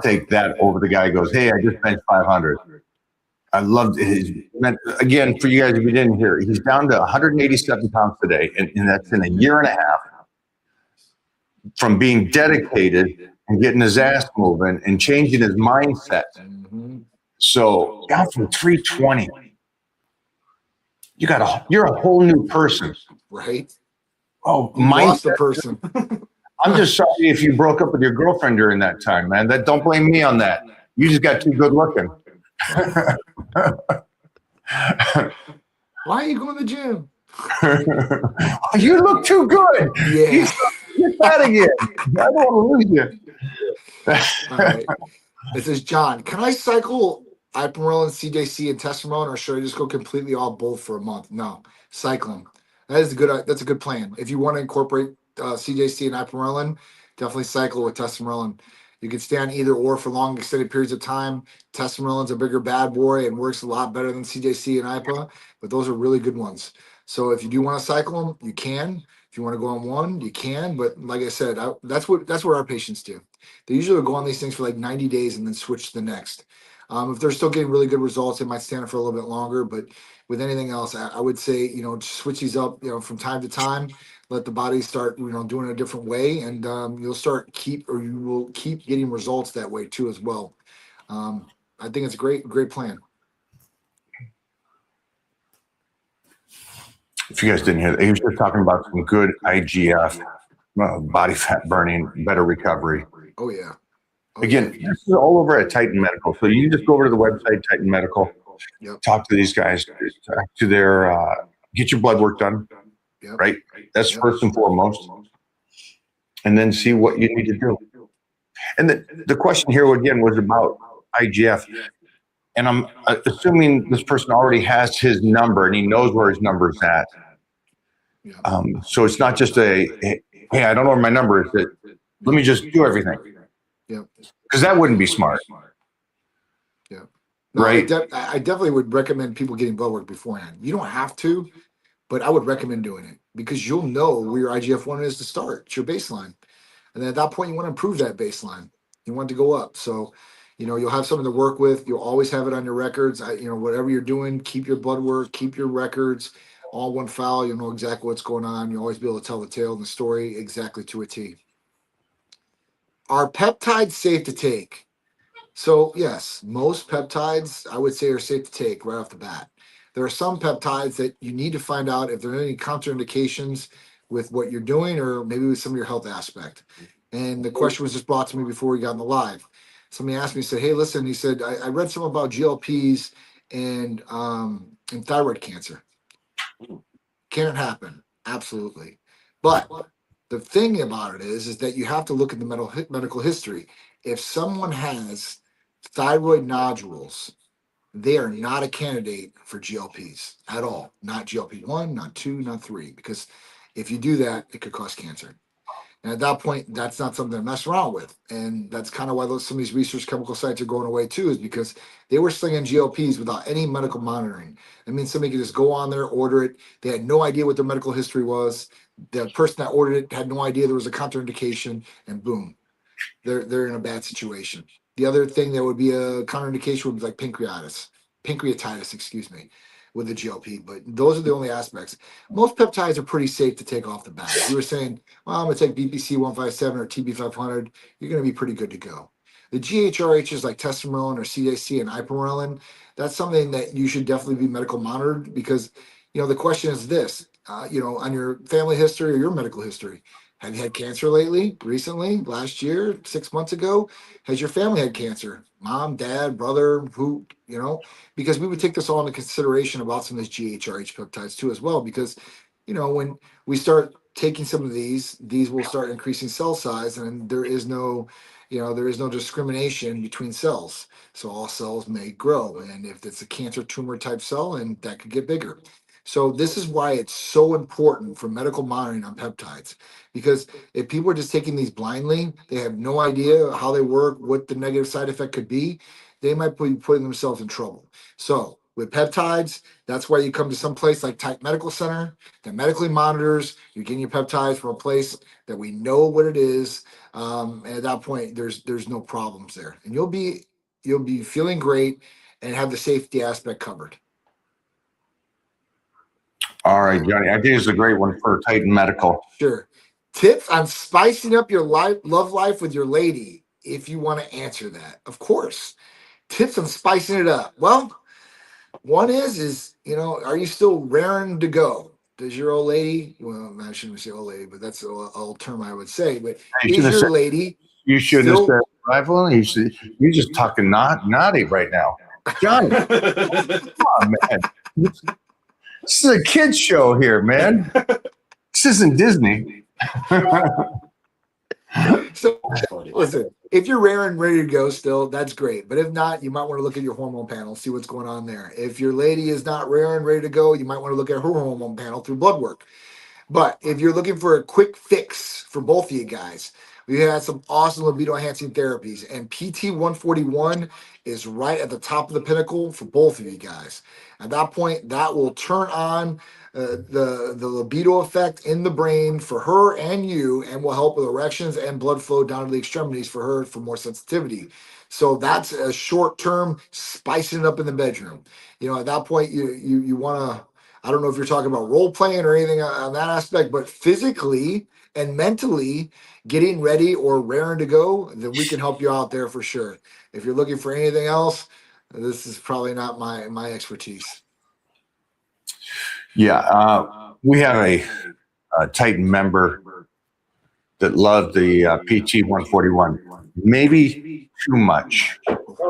take that over the guy who goes, hey, I just benched 500. I loved it. Again, for you guys, if you didn't hear, he's down to 187 pounds today, and that's in a year and a half from being dedicated and getting his ass moving and changing his mindset. So down from 320, you're a whole new person, right? Oh, you lost a person. I'm just sorry if you broke up with your girlfriend during that time, man. Don't blame me on that. You just got too good looking. Why are you going to the gym? You look too good. Yeah. Get that again. I don't want to lose you. All right. It says, John, can I cycle Ipamorelin, CJC, and Testosterone, or should I just go completely off both for a month? No, cycling. That's a good plan. If you want to incorporate CJC and Ipamorelin, definitely cycle with Testosterone. You can stay on either or for long extended periods of time. Testosterone's a bigger bad boy and works a lot better than CJC and IPA, but those are really good ones. So if you do want to cycle them, you can. If you want to go on one, you can. But like I said, that's what our patients do. They usually go on these things for like 90 days and then switch to the next. If they're still getting really good results, they might stand for a little bit longer. But with anything else, I would say, switch these up, from time to time. Let the body start, doing it a different way, and you will keep getting results that way too as well. I think it's a great plan. If you guys didn't hear that, he was just talking about some good IGF, body fat burning, better recovery. Oh yeah. Again, this is all over at Titan Medical. So you can just go over to the website, Titan Medical, talk to these guys, talk to their, get your blood work done, right? That's first and foremost. And then see what you need to do. And the question here again was about IGF. And I'm assuming this person already has his number and he knows where his number is at. So it's not just hey, I don't know where my number is. Let me just do everything. Because that wouldn't be smart. No, right? I definitely would recommend people getting blood work beforehand. You don't have to, but I would recommend doing it because you'll know where your IGF-1 is to start. It's your baseline. And then at that point, you want to improve that baseline. You want it to go up. So, you'll have something to work with. You'll always have it on your records. Whatever you're doing, keep your blood work, keep your records, all one file. You'll know exactly what's going on. You'll always be able to tell the tale and the story exactly to a T. Are peptides safe to take? So yes, most peptides I would say are safe to take right off the bat. There are some peptides that you need to find out if there are any contraindications with what you're doing or maybe with some of your health aspect. And the question was just brought to me before we got in the live. Somebody asked me, said, hey, listen, he said, I read something about GLPs and thyroid cancer. Can it happen? Absolutely. But the thing about it is that you have to look at the medical history. If someone has thyroid nodules, they are not a candidate for GLPs at all. Not GLP-1, not 2, not 3. Because if you do that, it could cause cancer. And at that point, that's not something to mess around with. And that's kind of why some of these research chemical sites are going away too, is because they were slinging GLPs without any medical monitoring. I mean, somebody could just go on there, order it. They had no idea what their medical history was. The person that ordered it had no idea there was a contraindication, and boom, they're in a bad situation. The other thing that would be a contraindication would be like pancreatitis, excuse me, with the GLP. But those are the only aspects. Most peptides are pretty safe to take off the bat. If you were saying, well, I'm going to take BPC 157 or TB 500, you're going to be pretty good to go. The GHRHs like testosterone or CDC and ipamorelin, that's something that you should definitely be medical monitored because, the question is this, on your family history or your medical history. Have you had cancer lately, recently, last year, 6 months ago? Has your family had cancer? Mom, dad, brother, who, because we would take this all into consideration about some of these GHRH peptides too as well, because, when we start taking some of these will start increasing cell size and there is no discrimination between cells. So all cells may grow. And if it's a cancer tumor type cell, and that could get bigger. So this is why it's so important for medical monitoring on peptides, because if people are just taking these blindly, they have no idea how they work, what the negative side effect could be, they might be putting themselves in trouble. So with peptides, that's why you come to some place like Type Medical Center that medically monitors. You're getting your peptides from a place that we know what it is, and at that point, there's no problems there, and you'll be feeling great and have the safety aspect covered. All right, Johnny. I think it's a great one for Titan Medical. Sure. Tips on spicing up your love life with your lady, if you want to answer that. Of course. Tips on spicing it up. Well, one is are you still raring to go? Does your old lady, well, I shouldn't say old lady, but that's an old term I would say, but is your lady You shouldn't still, have said rival. You're just talking naughty right now. Johnny, come on, man. This is a kid's show here, man. This isn't Disney. So listen, if you're rare and ready to go still, that's great. But if not, you might want to look at your hormone panel, see what's going on there. If your lady is not rare and ready to go, you might want to look at her hormone panel through blood work. But if you're looking for a quick fix for both of you guys, we had some awesome libido enhancing therapies, and PT 141 is right at the top of the pinnacle for both of you guys. At that point, that will turn on the libido effect in the brain for her and you, and will help with erections and blood flow down to the extremities for her for more sensitivity. So that's a short term spicing it up in the bedroom. At that point, you want to, I don't know if you're talking about role playing or anything on that aspect, but physically and mentally getting ready or raring to go, then we can help you out there for sure. If you're looking for anything else, this is probably not my expertise. Yeah, we have a Titan member that loved the PT 141. Maybe too much.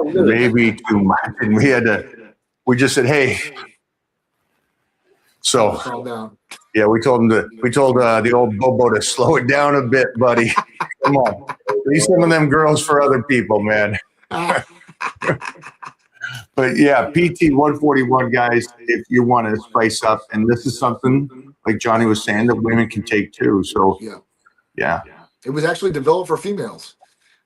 Maybe too much. And we just said, hey. So Calm down. yeah, we told the old Bobo to slow it down a bit, buddy. Come on, leave some of them girls for other people, man. But yeah, PT 141, guys, if you want to spice up, and this is something like Johnny was saying that women can take too. So yeah. It was actually developed for females.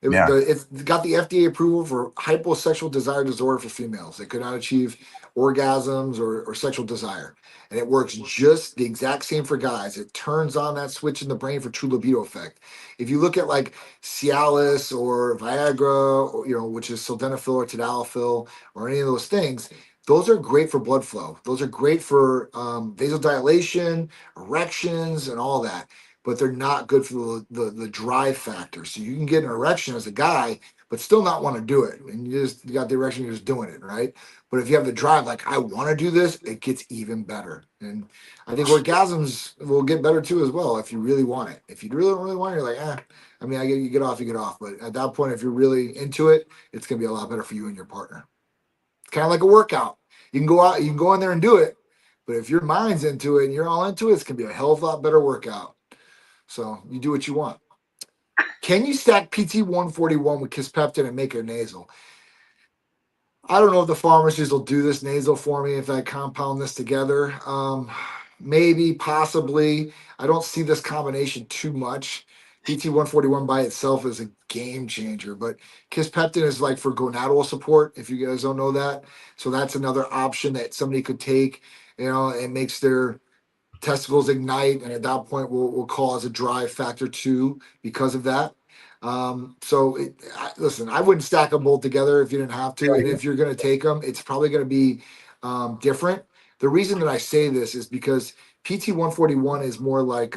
Yeah. It's got the FDA approval for hyposexual desire disorder for females. They could not achieve orgasms or sexual desire. And it works just the exact same for guys. It turns on that switch in the brain for true libido effect. If you look at like Cialis or Viagra, or, which is sildenafil or tadalafil or any of those things, those are great for blood flow. Those are great for vasodilation, erections, and all that. But they're not good for the drive factor. So you can get an erection as a guy, but still not want to do it. And you got the erection, you're just doing it, right? But if you have the drive, like I want to do this, it gets even better. And I think orgasms will get better too as well if you really want it. If you really don't really want it, you're like, I mean, you get off, you get off. But at that point, if you're really into it, it's gonna be a lot better for you and your partner. It's kind of like a workout. You can go out, you can go in there and do it. But if your mind's into it and you're all into it, it's gonna be a hell of a lot better workout. So you do what you want. Can you stack PT141 with Kisspeptin and make a nasal? I don't know if the pharmacies will do this nasal for me if I compound this together. Maybe, possibly. I don't see this combination too much. PT141 by itself is a game changer, but Kisspeptin is like for gonadal support, if you guys don't know that. So that's another option that somebody could take. It makes their testicles ignite, and at that point will cause a drive factor 2 because of that. Listen, I wouldn't stack them both together if you didn't have to. And if you're going to take them, it's probably going to be different. The reason that I say this is because PT141 is more like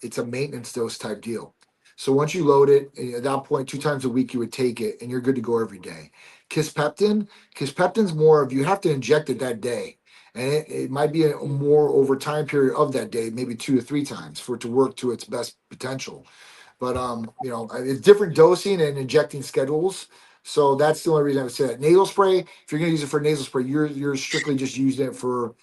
it's a maintenance dose type deal. So once you load it, at that point, 2 times a week, you would take it and you're good to go every day. Kisspeptin's more of you have to inject it that day. And it might be a more over time period of that day, maybe 2 to 3 times for it to work to its best potential. But it's different dosing and injecting schedules. So that's the only reason I would say that. Nasal spray, if you're going to use it for nasal spray, you're strictly just using it for,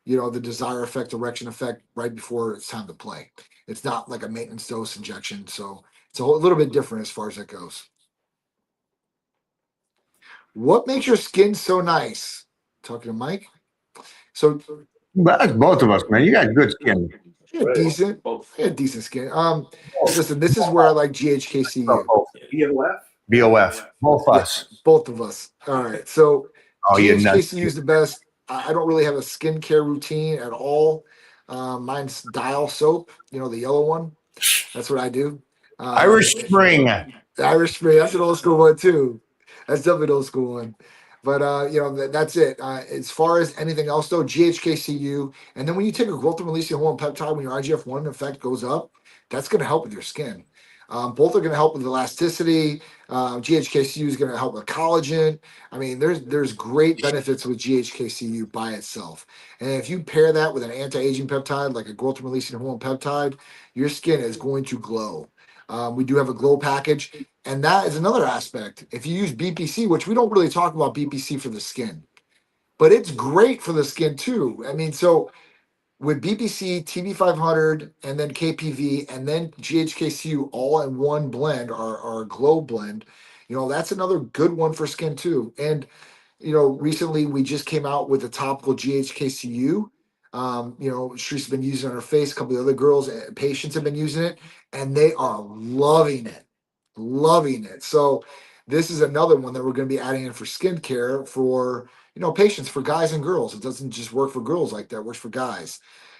the desire effect, erection effect right before it's time to play. It's not like a maintenance dose injection. So it's a little bit different as far as that goes. What makes your skin so nice? Talking to Mike. So That's both of us, man. You got good skin. decent. Decent skin. Listen, this is where I like GHKCU. BOF. Both us. Both of us. All right. So GHKCU is nuts. the best. I don't really have a skincare routine at all. Mine's Dial soap, the yellow one. That's what I do. Irish Spring. The Irish Spring. That's an old school one too. That's definitely an old school one. But that's it. As far as anything else, though, GHKCU, and then when you take a growth releasing hormone peptide, when your IGF-1 effect goes up, that's going to help with your skin. Both are going to help with elasticity. GHKCU is going to help with collagen. I mean, there's great benefits with GHKCU by itself. And if you pair that with an anti-aging peptide, like a growth releasing hormone peptide, your skin is going to glow. We do have a glow package, and that is another aspect. If you use BPC, which we don't really talk about BPC for the skin, but it's great for the skin too. I mean, so with BPC, TB500, and then KPV, and then GHKCU all in one blend, our glow blend, that's another good one for skin too. And, recently we just came out with a topical GHKCU. She's been using it on her face. A couple of other girls, patients have been using it, and they are loving it. So this is another one that we're going to be adding in for skincare for, patients, for guys and girls. It doesn't just work for girls like that. It works for guys.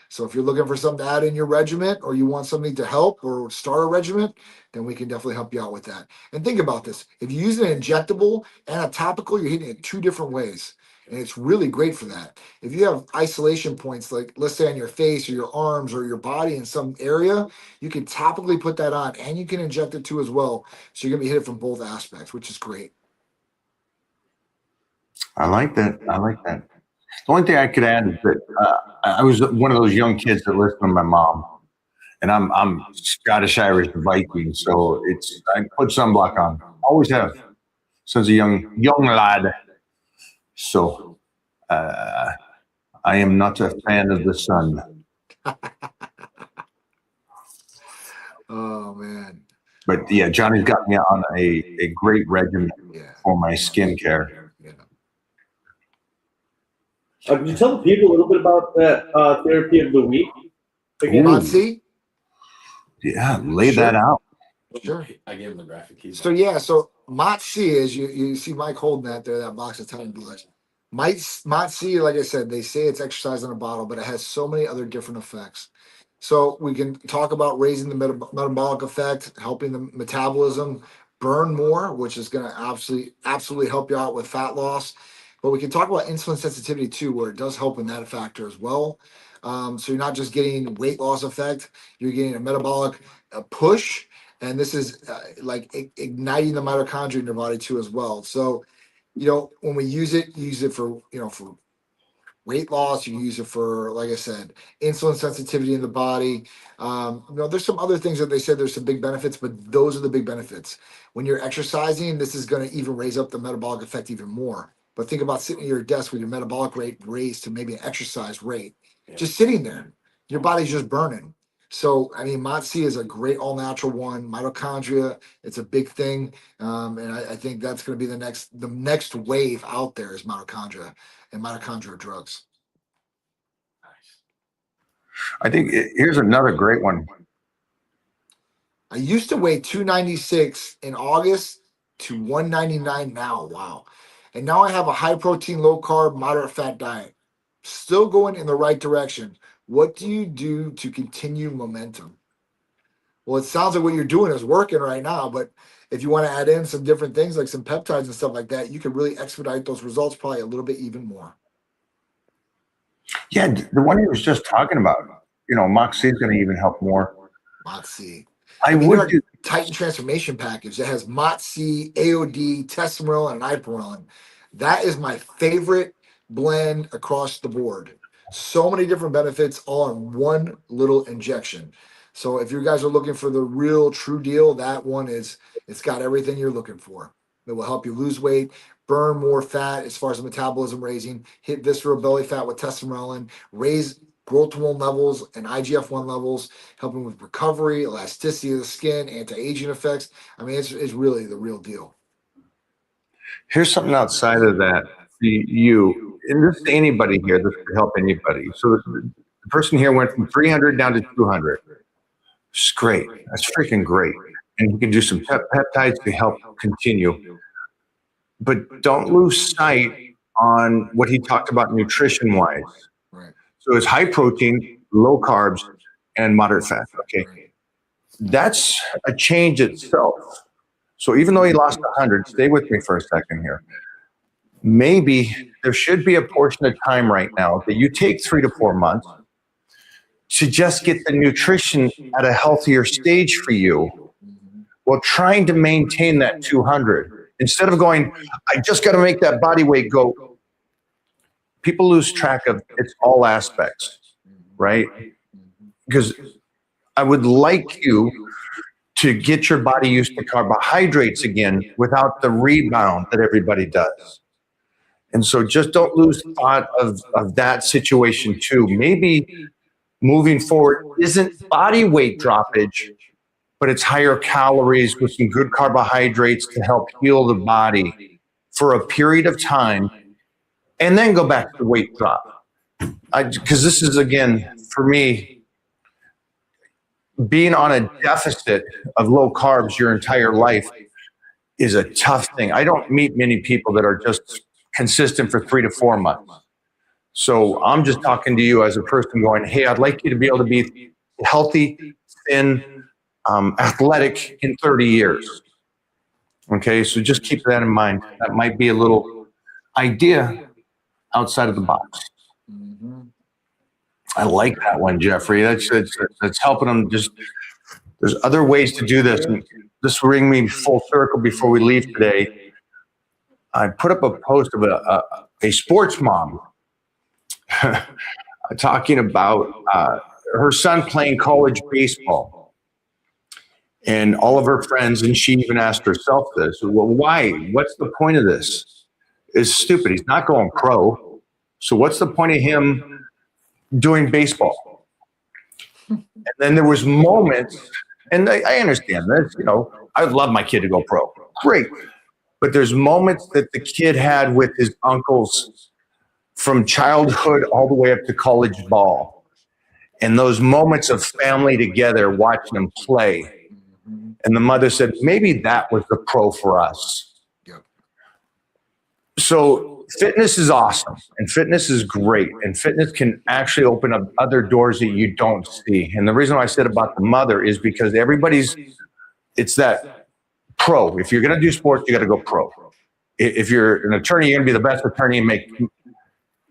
So if you're looking for something to add in your regimen, or you want something to help or start a regimen, then we can definitely help you out with that. And think about this. If you use an injectable and a topical, you're hitting it 2 different ways. And it's really great for that. If you have isolation points, like let's say on your face or your arms or your body in some area, you can topically put that on, and you can inject it too as well. So you're going to be hit it from both aspects, which is great. I like that. The only thing I could add is that I was one of those young kids that listened to my mom, and I'm Scottish Irish Viking, so I put sunblock on. Always have since a young lad. So I am not a fan of the sun. Oh man. But yeah, Johnny's got me on a great regimen for my skincare. Can you tell the people a little bit about that therapy of the week? Motsy? Yeah, lay that out. Sure. I gave him the graphic keys. So Motsy is you see Mike holding that there, that box of Titan Blood. Might see, like I said, they say it's exercise in a bottle, but it has so many other different effects. So we can talk about raising the metabolic effect, helping the metabolism burn more, which is going to absolutely help you out with fat loss. But we can talk about insulin sensitivity too, where it does help in that factor as well. So you're not just getting weight loss effect, you're getting a metabolic push, and this is like igniting the mitochondria in your body too as well. So when we use it for for weight loss. You can use it for, like I said, insulin sensitivity in the body. There's some other things that they said there's some big benefits, but those are the big benefits. When you're exercising, this is going to even raise up the metabolic effect even more. But think about sitting at your desk with your metabolic rate raised to maybe an exercise rate. Just sitting there, your body's just burning. So, I mean, MOTS-c is a great all natural one. Mitochondria, it's a big thing. And I think that's going to be the next wave out there is mitochondria and mitochondrial drugs. I think here's another great one. I used to weigh 296 in August to 199 now. Wow. And now I have a high protein, low carb, moderate fat diet. Still going in the right direction. What do you do to continue momentum? Well, it sounds like what you're doing is working right now, but if you want to add in some different things like some peptides and stuff like that, you can really expedite those results probably a little bit even more. Yeah, the one he was just talking about, MOXie is going to even help more. MOTS-c. I would do Titan Transformation Package that has MOTS-c, AOD, testosterone, and ipamorelin. That is my favorite blend across the board. So many different benefits all in one little injection. So if you guys are looking for the real true deal, that one it's got everything you're looking for. It will help you lose weight, burn more fat as far as the metabolism raising, hit visceral belly fat with testosterone, raise growth hormone levels and IGF-1 levels, helping with recovery, elasticity of the skin, anti-aging effects. I mean, it's really the real deal. Here's something outside of that. And this is anybody here, this could help anybody. So the person here went from 300 down to 200. It's great. That's freaking great. And we can do some peptides to help continue. But don't lose sight on what he talked about nutrition-wise. Right. So it's high protein, low carbs, and moderate fat. Okay. Right. That's a change itself. So even though he lost 100, stay with me for a second here. Maybe there should be a portion of time right now that you take 3 to 4 months to just get the nutrition at a healthier stage for you while trying to maintain that 200. Instead of going, I just got to make that body weight go. People lose track of it's all aspects, right? Because I would like you to get your body used to carbohydrates again without the rebound that everybody does. And so just don't lose thought of that situation too. Maybe moving forward isn't body weight droppage, but it's higher calories with some good carbohydrates to help heal the body for a period of time, and then go back to the weight drop. Because this is, again, for me, being on a deficit of low carbs your entire life is a tough thing. I don't meet many people that are just consistent for 3 to 4 months. So I'm just talking to you as a person going, hey, I'd like you to be able to be healthy, thin, athletic in 30 years. Okay, so just keep that in mind. That might be a little idea outside of the box. I like that one, Jeffrey. That's helping them. Just there's other ways to do this. And this will bring me full circle before we leave today. I put up a post of a sports mom talking about her son playing college baseball and all of her friends, and she even asked herself this, well, why? What's the point of this? It's stupid. He's not going pro. So what's the point of him doing baseball? And then there was moments, and I understand this, I'd love my kid to go pro. Great. But there's moments that the kid had with his uncles from childhood all the way up to college ball. And those moments of family together watching them play. And the mother said, maybe that was the pro for us. Yep. So fitness is awesome and fitness is great. And fitness can actually open up other doors that you don't see. And the reason why I said about the mother is because it's that pro. If you're going to do sports, you got to go pro. If you're an attorney, you're going to be the best attorney and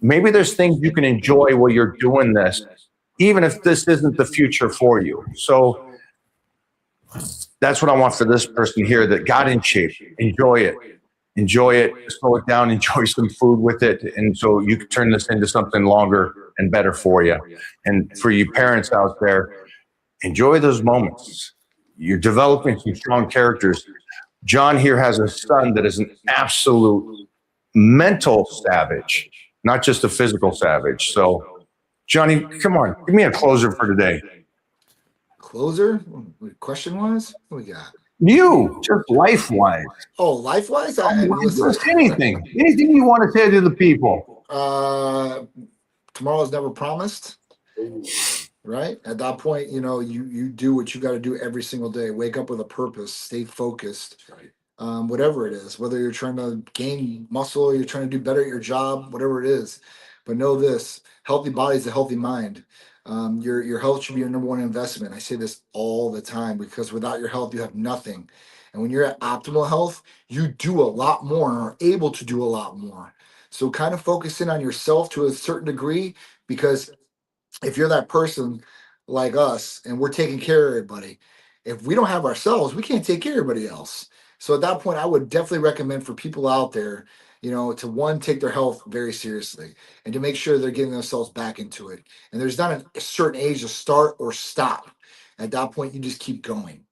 maybe there's things you can enjoy while you're doing this, even if this isn't the future for you. So that's what I want for this person here that got in shape. Enjoy it, slow it down, enjoy some food with it. And so you can turn this into something longer and better for you. And for you parents out there, enjoy those moments. You're developing some strong characters. John here has a son that is an absolute mental savage, not just a physical savage. So, Johnny, come on, give me a closer for today. Closer? Question wise? What we got? You, just life-wise. Oh, life wise? Just anything you want to say to the people. Tomorrow's never promised. Right? At that point, you do what you got to do every single day. Wake up with a purpose, stay focused. Whatever it is, whether you're trying to gain muscle, you're trying to do better at your job, whatever it is. But know this: healthy body is a healthy mind. Your health should be your number one investment. I say this all the time because without your health, you have nothing. And when you're at optimal health, you do a lot more and are able to do a lot more. So kind of focus in on yourself to a certain degree, because if you're that person like us and we're taking care of everybody, if we don't have ourselves, we can't take care of everybody else. So at that point, I would definitely recommend for people out there, to one, take their health very seriously and to make sure they're getting themselves back into it. And there's not a certain age to start or stop. At that point, you just keep going.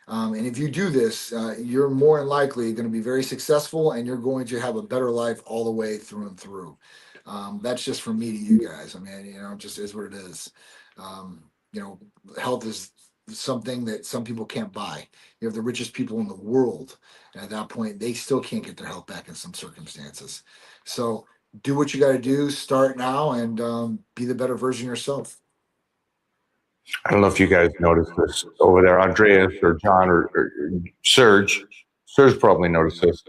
And if you do this, you're more than likely going to be very successful and you're going to have a better life all the way through and through. That's just from me to you guys. I mean, it just is what it is. Health is something that some people can't buy. You have the richest people in the world, and at that point, they still can't get their health back in some circumstances. So do what you got to do. Start now and be the better version of yourself. I don't know if you guys noticed this over there, Andreas or John or Serge. Serge probably noticed this.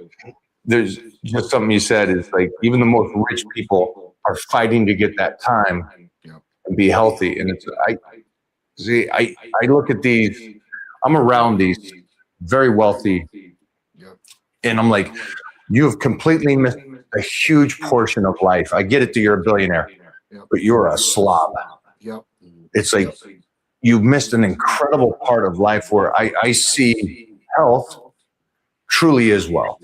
There's just something you said is like even the most rich people are fighting to get that time and be healthy. And I look at these, I'm around these very wealthy, and I'm like, you have completely missed a huge portion of life. I get it that you're a billionaire, but you're a slob. It's like you missed an incredible part of life where I see health truly is wealth.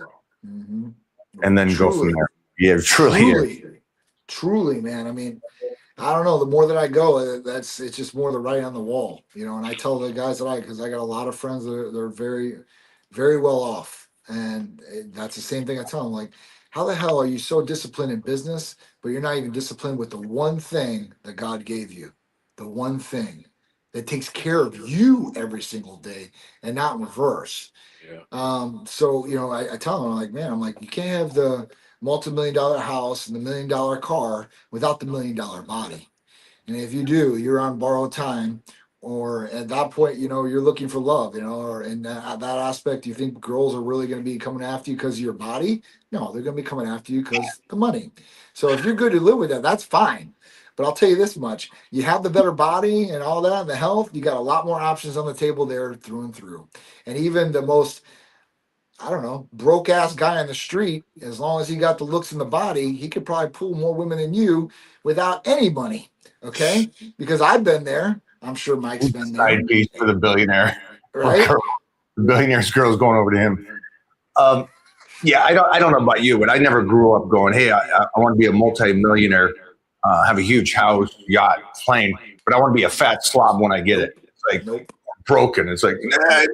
And then go from there. Yeah, truly, man. I mean, I don't know. The more that I go, it's just more the writing on the wall, And I tell the guys because I got a lot of friends that are very, very well off, and that's the same thing I tell them. Like, how the hell are you so disciplined in business, but you're not even disciplined with the one thing that God gave you, the one thing that takes care of you every single day, and not in reverse. So I tell them, I'm like, you can't have the multi-million-dollar house and the $1 million car without the $1 million body. And if you do, you're on borrowed time, or at that point, you're looking for love, or in that aspect, you think girls are really going to be coming after you because of your body? No, they're going to be coming after you because the money. So if you're good to live with that, that's fine. But I'll tell you this much: you have the better body and all that, and the health, you got a lot more options on the table there through and through. And even the most, I don't know, broke ass guy on the street, as long as he got the looks and the body, he could probably pull more women than you without any money. Okay? Because I've been there. I'm sure Mike's been there. Side piece for the billionaire. Right? The billionaire's girl's going over to him. I don't know about you, but I never grew up going, hey, I want to be a multi-millionaire, have a huge house, yacht, plane, but I want to be a fat slob when I get it. It's like broken. It's like, I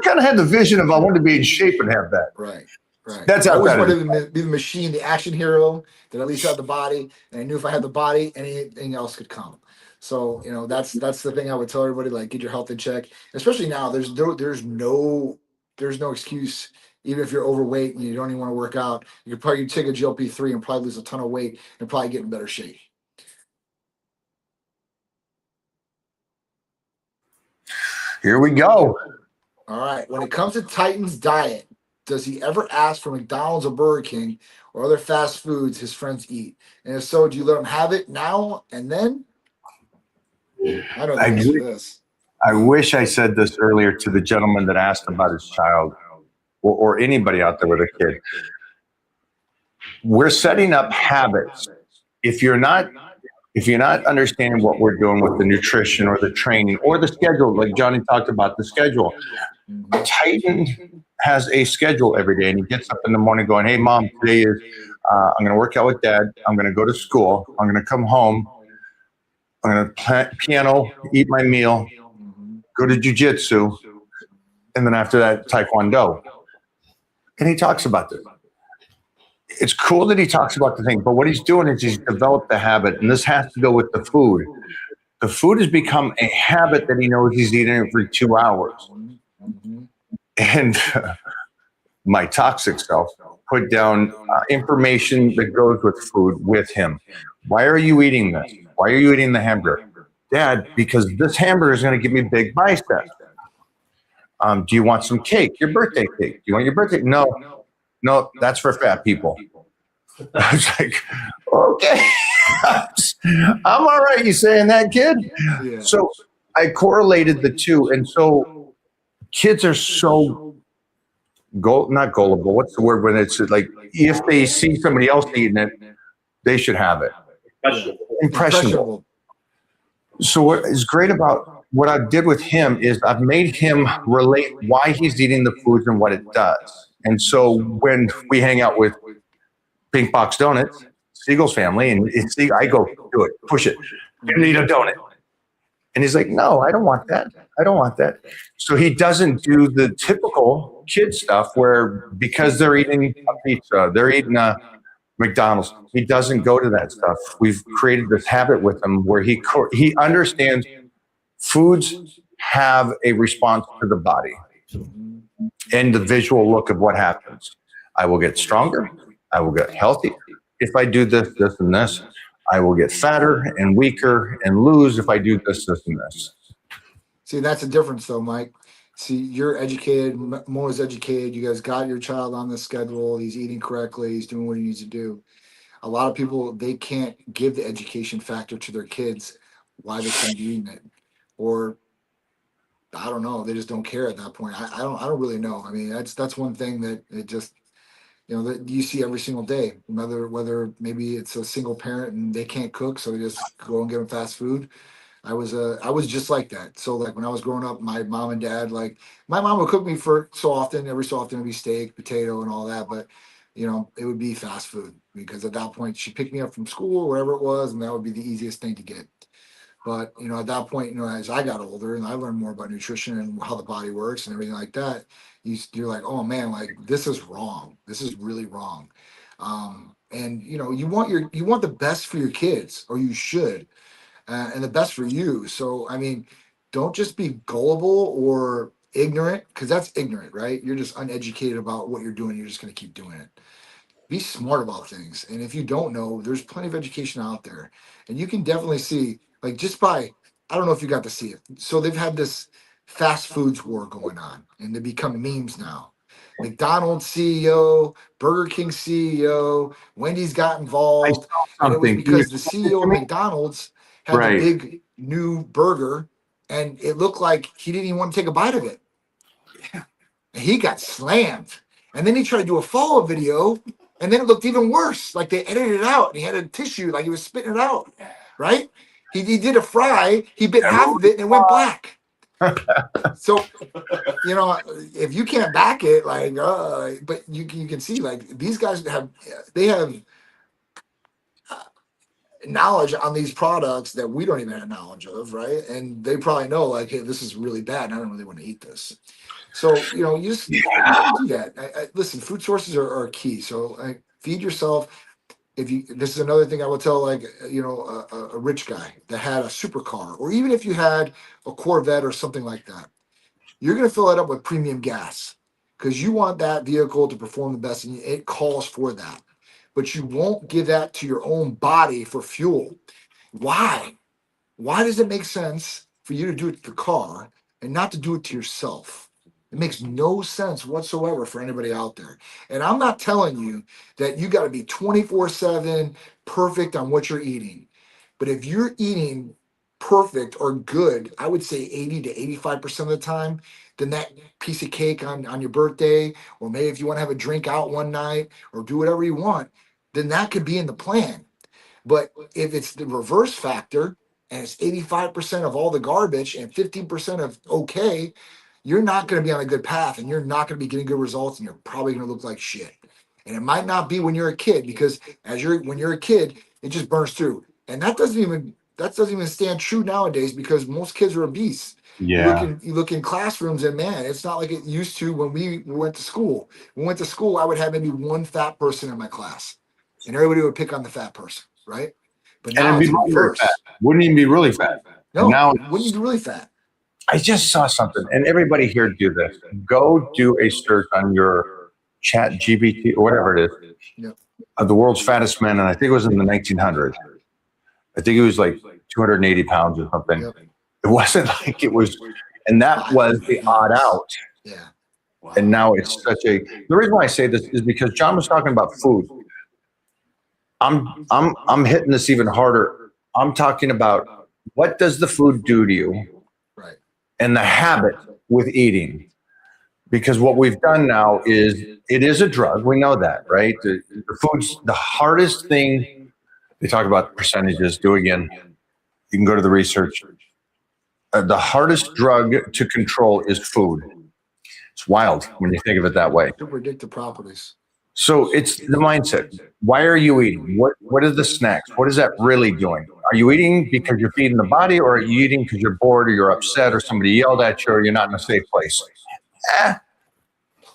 kind of had the vision of I wanted to be in shape and have that. Right. That's how I always wanted to be the machine, the action hero that at least had the body, and I knew if I had the body, anything else could come. So that's the thing I would tell everybody: like, get your health in check. Especially now, there's no excuse. Even if you're overweight and you don't even want to work out, you could probably take a GLP-3 and probably lose a ton of weight and probably get in better shape. Here we go. All right. When it comes to Titan's diet, does he ever ask for McDonald's or Burger King or other fast foods his friends eat? And if so, do you let him have it now and then? I know the I answer to agree. this. I wish I said this earlier to the gentleman that asked about his child, or anybody out there with a kid. We're setting up habits. If you're not understanding what we're doing with the nutrition or the training or the schedule, like Johnny talked about the schedule, Titan has a schedule every day, and he gets up in the morning going, "Hey, mom, today is I'm going to work out with dad. I'm going to go to school. I'm going to come home. I'm going to play piano, eat my meal, go to jujitsu, and then after that, taekwondo." And he talks about this. It's cool that he talks about the thing, but what he's doing is he's developed the habit, and this has to go with the food. The food has become a habit that he knows he's eating every 2 hours. And my toxic self put down information that goes with food with him. Why are you eating this? Why are you eating the hamburger? Dad, because this hamburger is going to give me big biceps. Do you want some cake? Your birthday cake? Do you want your birthday? No, that's for fat people. I was like, okay, I'm all right. You saying that, kid? Yeah. So I correlated the two. And so kids are so not gullible. What's the word when it's like, if they see somebody else eating it, they should have it. Impressionable. So what is great about what I did with him is I've made him relate why he's eating the foods and what it does. And so when we hang out with Pink Box Donuts, Siegel's family, and I go, do it, push it. You need a donut. And he's like, no, I don't want that. I don't want that. So he doesn't do the typical kid stuff where because they're eating a pizza, they're eating a McDonald's. He doesn't go to that stuff. We've created this habit with him where he understands foods have a response to the body and the visual look of what happens. I will get stronger. I will get healthier. If I do this, this, and this, I will get fatter and weaker and lose if I do this, this, and this. See, that's the difference though, Mike. See, you're educated, Mo's educated, you guys got your child on the schedule, he's eating correctly, he's doing what he needs to do. A lot of people, they can't give the education factor to their kids why they shouldn't be eating it. Or I don't know, they just don't care at that point. I don't really know. I mean, that's one thing that it just, that you see every single day, whether maybe it's a single parent and they can't cook, so they just go and get them fast food. I was just like that. So like when I was growing up, my mom and dad, like my mom would cook me for every so often it'd be steak, potato, and all that, but it would be fast food because at that point she picked me up from school, wherever it was, and that would be the easiest thing to get. But at that point, as I got older and I learned more about nutrition and how the body works and everything like that, you're like, oh man, like this is wrong. This is really wrong. And you want the best for your kids, or you should, and the best for you. So I mean, don't just be gullible or ignorant, because that's ignorant, right? You're just uneducated about what you're doing. You're just going to keep doing it. Be smart about things. And if you don't know, there's plenty of education out there. And you can definitely see, like I don't know if you got to see it. So they've had this fast foods war going on, and they become memes now. McDonald's CEO, Burger King CEO, Wendy's got involved. And it was because the CEO of McDonald's had the big new burger, and it looked like he didn't even want to take a bite of it. And he got slammed. And then he tried to do a follow-up video, and then it looked even worse. Like they edited it out, and he had a tissue, like he was spitting it out, right? He did a fry, he bit half of it, and it went black. So, if you can't back it, like, but you can see, like, these guys have knowledge on these products that we don't even have knowledge of, right? And they probably know, like, hey, this is really bad, and I don't really want to eat this. So, you just you do that. Listen, food sources are key. So, feed yourself. This is another thing I will tell, like, a rich guy that had a supercar, or even if you had a Corvette or something like that, you're going to fill it up with premium gas because you want that vehicle to perform the best, and it calls for that. But you won't give that to your own body for fuel. Why? Why does it make sense for you to do it to the car and not to do it to yourself? It makes no sense whatsoever for anybody out there. And I'm not telling you that you got to be 24/7 perfect on what you're eating. But if you're eating perfect or good, I would say 80 to 85% of the time, then that piece of cake on your birthday, or maybe if you want to have a drink out one night or do whatever you want, then that could be in the plan. But if it's the reverse factor and it's 85% of all the garbage and 15% of okay, you're not going to be on a good path and you're not going to be getting good results and you're probably going to look like shit. And it might not be when you're a kid because when you're a kid, it just burns through. And that doesn't even stand true nowadays because most kids are obese. Yeah. You look in classrooms and man, it's not like it used to when we went to school. When we went to school, I would have maybe one fat person in my class, and everybody would pick on the fat person, right? But And now it'd it's be very reverse. fat. Wouldn't even be really fat. No, Now wouldn't you be really fat? I just saw something, and everybody here do this. Go do a search on your chat GBT or whatever it is Yep. of the world's fattest man, and I think it was in the 1900s. I think it was like 280 pounds or something. Yep. It wasn't like it was, and that was the odd out. Yeah. Wow. And now it's such a. The reason why I say this is because John was talking about food. I'm hitting this even harder. I'm talking about what does the food do to you, Right. and the habit with eating. Because what we've done now is it is a drug. We know that, right? The food's the hardest thing. They talk about percentages. Do again. You can go to the research. The hardest drug to control is food. It's wild when you think of it that way. Super addictive properties. So it's the mindset. Why are you eating? What are the snacks? What is that really doing? Are you eating because you're feeding the body, or are you eating because you're bored, or you're upset, or somebody yelled at you, or you're not in a safe place?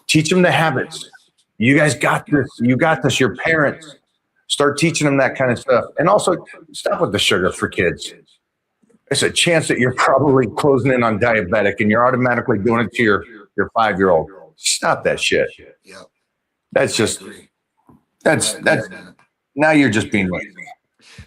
Teach them the habits. You guys got this. You got this. Your parents. Start teaching them that kind of stuff. And also stop with the sugar for kids. There's a chance that you're probably closing in on diabetic and you're automatically doing it to your 5-year-old. Stop that shit. Yep. That's just, Agree. that's, Right, that's, man. now you're just being lazy.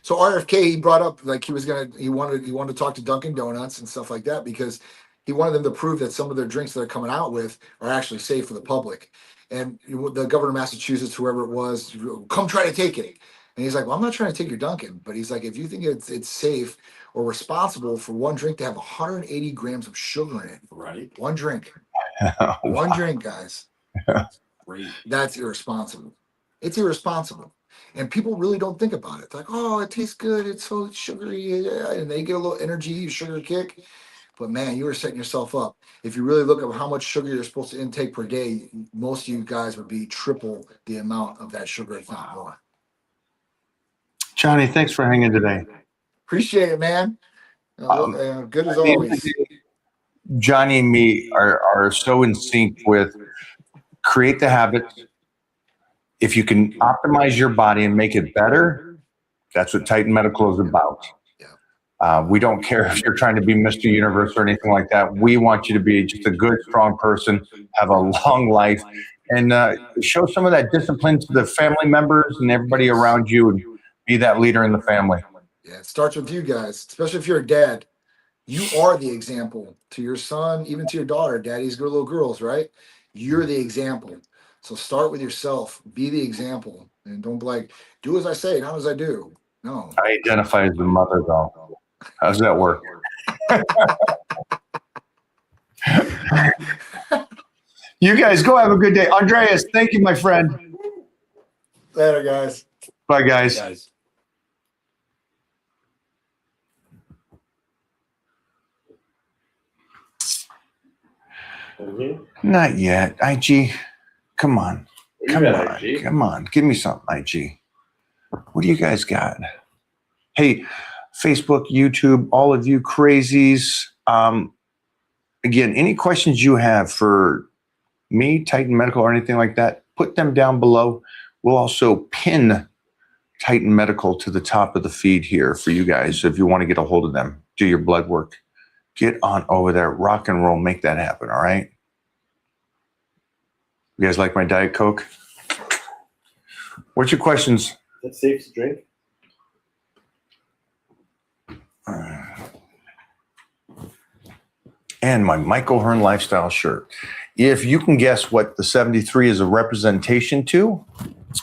So RFK, he brought up like he wanted to talk to Dunkin' Donuts and stuff like that because he wanted them to prove that some of their drinks that they're coming out with are actually safe for the public. And the governor of Massachusetts, whoever it was, come try to take it. And he's like, well, I'm not trying to take your Dunkin', but he's like, if you think it's safe or responsible for one drink to have 180 grams of sugar in it, Right. one drink, one drink, guys, Great. that's irresponsible. It's irresponsible. And people really don't think about it. It's like, oh, it tastes good. It's so sugary. Yeah. And they get a little energy, sugar kick. But man, you are setting yourself up. If you really look at how much sugar you're supposed to intake per day, most of you guys would be triple the amount of that sugar, if not more. Johnny, thanks for hanging today. Appreciate it, man. Good as always. Johnny and me are so in sync with create the habits. If you can optimize your body and make it better, that's what Titan Medical is about. We don't care if you're trying to be Mr. Universe or anything like that. We want you to be just a good, strong person, have a long life, and show some of that discipline to the family members and everybody around you, and be that leader in the family. Yeah, it starts with you guys, especially if you're a dad. You are the example to your son, even to your daughter. Daddy's good little girls, right? You're the example. So start with yourself. Be the example, and don't be like, do as I say, not as I do. No. I identify as the mother, though. How's that work? You guys go have a good day. Andreas, thank you, my friend. Later, guys. Bye, guys. Guys. Not yet. IG, come on. You Come got on. IG. Come on. Give me something, IG. What do you guys got? Hey, Facebook, YouTube, all of you crazies. Again, any questions you have for me, Titan Medical, or anything like that, put them down below. We'll also pin Titan Medical to the top of the feed here for you guys. If you want to get a hold of them, do your blood work. Get on over there, rock and roll, make that happen, all right? You guys like my Diet Coke? What's your questions? That's safe to drink. And my Michael Hearn lifestyle shirt. If you can guess what the 73 is a representation to,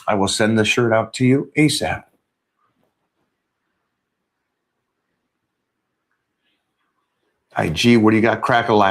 I will send the shirt out to you ASAP. IG, what do you got? Crack-a-lack.